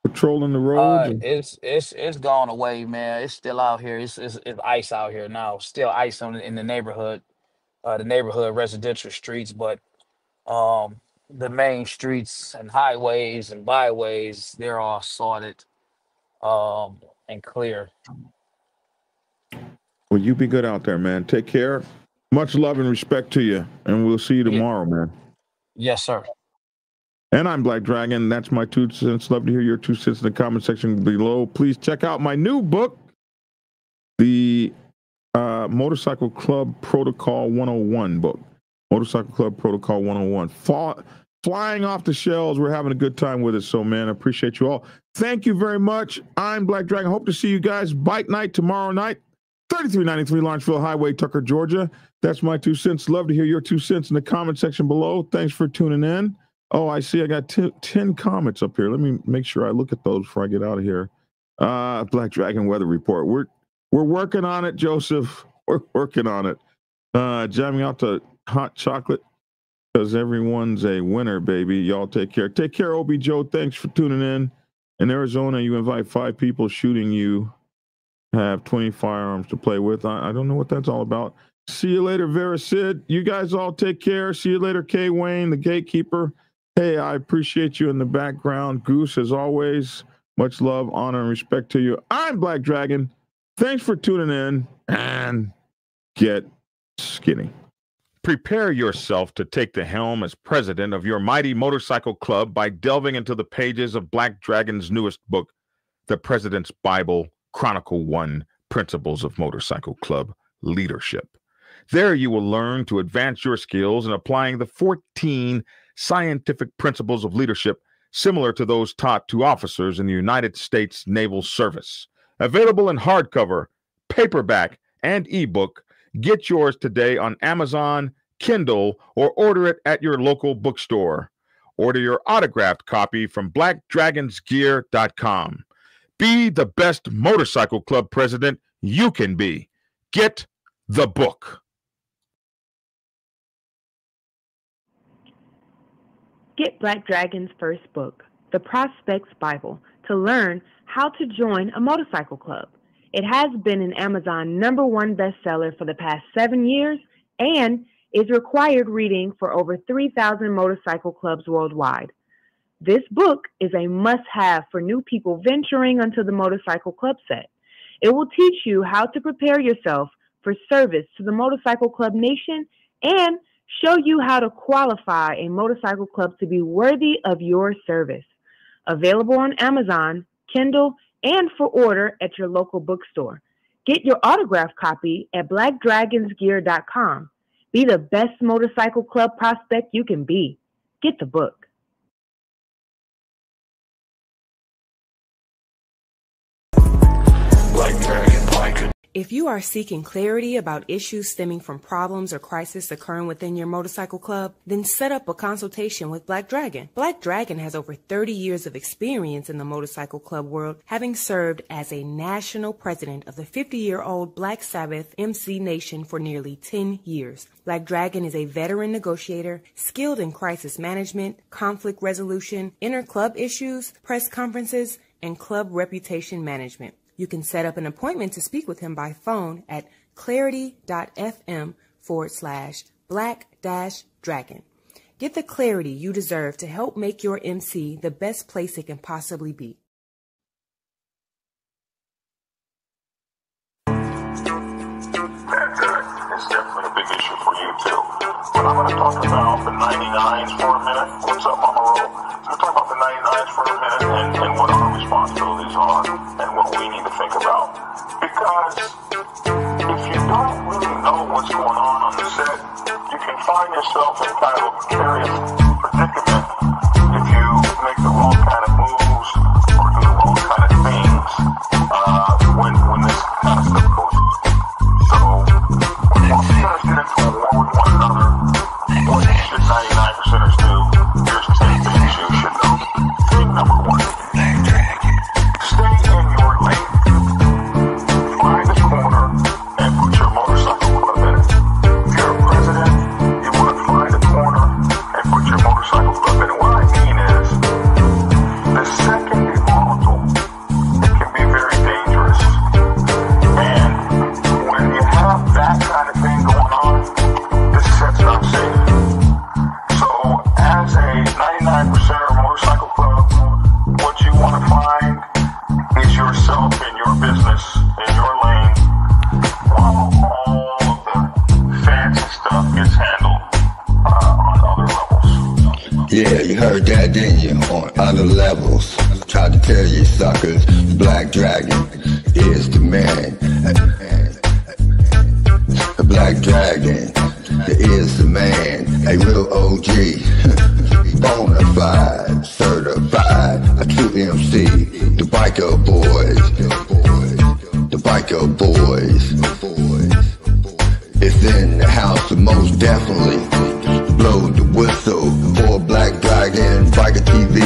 patrolling the roads? It's gone away, man. It's still out here. It's ice out here now. Still ice in the neighborhood, residential streets, but the main streets and highways and byways, they're all sorted and clear. Well, you be good out there, man. Take care. Much love and respect to you, and we'll see you tomorrow, man. Yes, sir. And I'm Black Dragon. That's my 2 cents. Love to hear your 2 cents in the comment section below. Please check out my new book, the Motorcycle Club Protocol 101 book. Motorcycle Club Protocol 101. flying off the shelves. We're having a good time with it. So, man, I appreciate you all. Thank you very much. I'm Black Dragon. Hope to see you guys bike night tomorrow night, 3393 Lawrenceville Highway, Tucker, Georgia. That's my 2 cents. Love to hear your 2 cents in the comment section below. Thanks for tuning in. Oh, I see I got 10 comments up here. Let me make sure I look at those before I get out of here. Black Dragon weather report. We're working on it, Joseph. We're working on it. Jamming out to hot chocolate because everyone's a winner, baby. Y'all take care. Take care, Obi Joe. Thanks for tuning in. In Arizona, you invite 5 people shooting you, have 20 firearms to play with. I don't know what that's all about. See you later, Vera Sid. You guys all take care. See you later, K. Wayne, the gatekeeper. Hey, I appreciate you in the background. Goose, as always, much love, honor, and respect to you. I'm Black Dragon. Thanks for tuning in, and get skinny. Prepare yourself to take the helm as president of your mighty motorcycle club by delving into the pages of Black Dragon's newest book, The President's Bible, Chronicle 1, Principles of Motorcycle Club Leadership. There you will learn to advance your skills in applying the 14 scientific principles of leadership similar to those taught to officers in the United States Naval Service. Available in hardcover, paperback, and ebook. Get yours today on Amazon, Kindle, or order it at your local bookstore. Order your autographed copy from blackdragonsgear.com. Be the best motorcycle club president you can be. Get the book. Get Black Dragon's first book, The Prospect's Bible, to learn how to join a motorcycle club. It has been an Amazon #1 bestseller for the past 7 years and is required reading for over 3,000 motorcycle clubs worldwide. This book is a must-have for new people venturing onto the motorcycle club set. It will teach you how to prepare yourself for service to the motorcycle club nation and show you how to qualify a motorcycle club to be worthy of your service. Available on Amazon, Kindle, and for order at your local bookstore. Get your autographed copy at blackdragonsgear.com. Be the best motorcycle club prospect you can be. Get the book. Black Dragon, Black. If you are seeking clarity about issues stemming from problems or crises occurring within your motorcycle club, then set up a consultation with Black Dragon. Black Dragon has over 30 years of experience in the motorcycle club world, having served as a national president of the 50-year-old Black Sabbath MC Nation for nearly 10 years. Black Dragon is a veteran negotiator, skilled in crisis management, conflict resolution, inter-club issues, press conferences, and club reputation management. You can set up an appointment to speak with him by phone at clarity.fm/black-dragon. Get the clarity you deserve to help make your MC the best place it can possibly be. It's definitely a big issue for you too. But I'm going to talk about the 99s for a minute. What's up, Mama Roll? I'm going to talk about the 99s for a minute and what our responsibilities are and what we need to think about. Because if you don't really know what's going on the set, you can find yourself in kind of a precarious predicament if you make the wrong kind of moves or do the wrong kind of things when this kind of stuff goes on. So, when percenters get into a war with one another, what should 99%ers do? Here's 10 things you should know. Thing number 1. Stay in your lane. Find a corner and put your motorcycle club in it. If you're a president, you want to find a corner and put your motorcycle club in it. What I mean is, the second you volatile, it can be very dangerous. And when you have that kind of thing going on, this set's not safe. So, as a 99%er motorcycle club, what you want to find is yourself in your business, in your lane, while all of the fancy stuff gets handled on other levels. Yeah, you heard that, didn't you? On other levels. Tried to tell you suckers, Black Dragon is the man. Black Dragon is the man. A real OG. Born MC, the biker boys, the biker boys. It's in the house, and most definitely blow the whistle for Black Dragon Biker TV.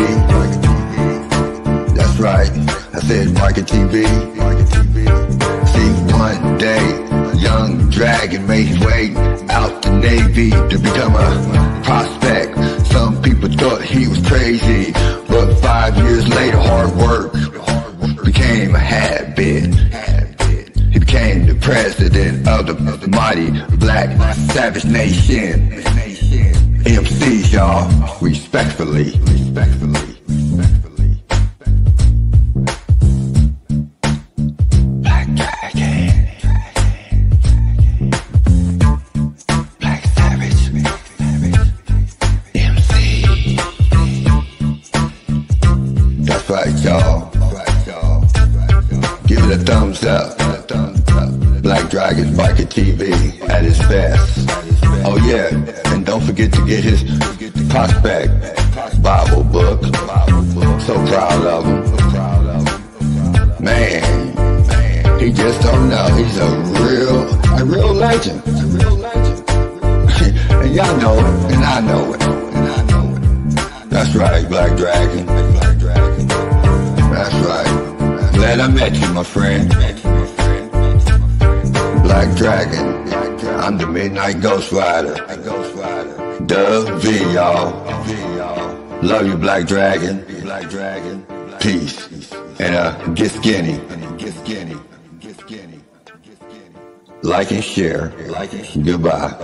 That's right, I said Biker TV. See, one day, young Dragon made his way out the Navy to become a prospect. Some people thought he was crazy, but 5 years later, hard work became a habit. He became the president of the mighty Black Savage Nation. MCs, y'all, respectfully. Black Dragon, Black Savage, MC. That's right, y'all. Give it a thumbs up. Black Dragon Biker TV at his best. Oh yeah, and don't forget to get his Prospect Bible book. So proud of him. Man, he just don't know. He's a real legend. And y'all know it, and I know it. That's right, Black Dragon. That's right. Glad I met you, my friend. Black Dragon, I'm the Midnight Ghost Rider. Dub V, y'all. Love you, Black Dragon. Peace. And get skinny. Like and share. Goodbye.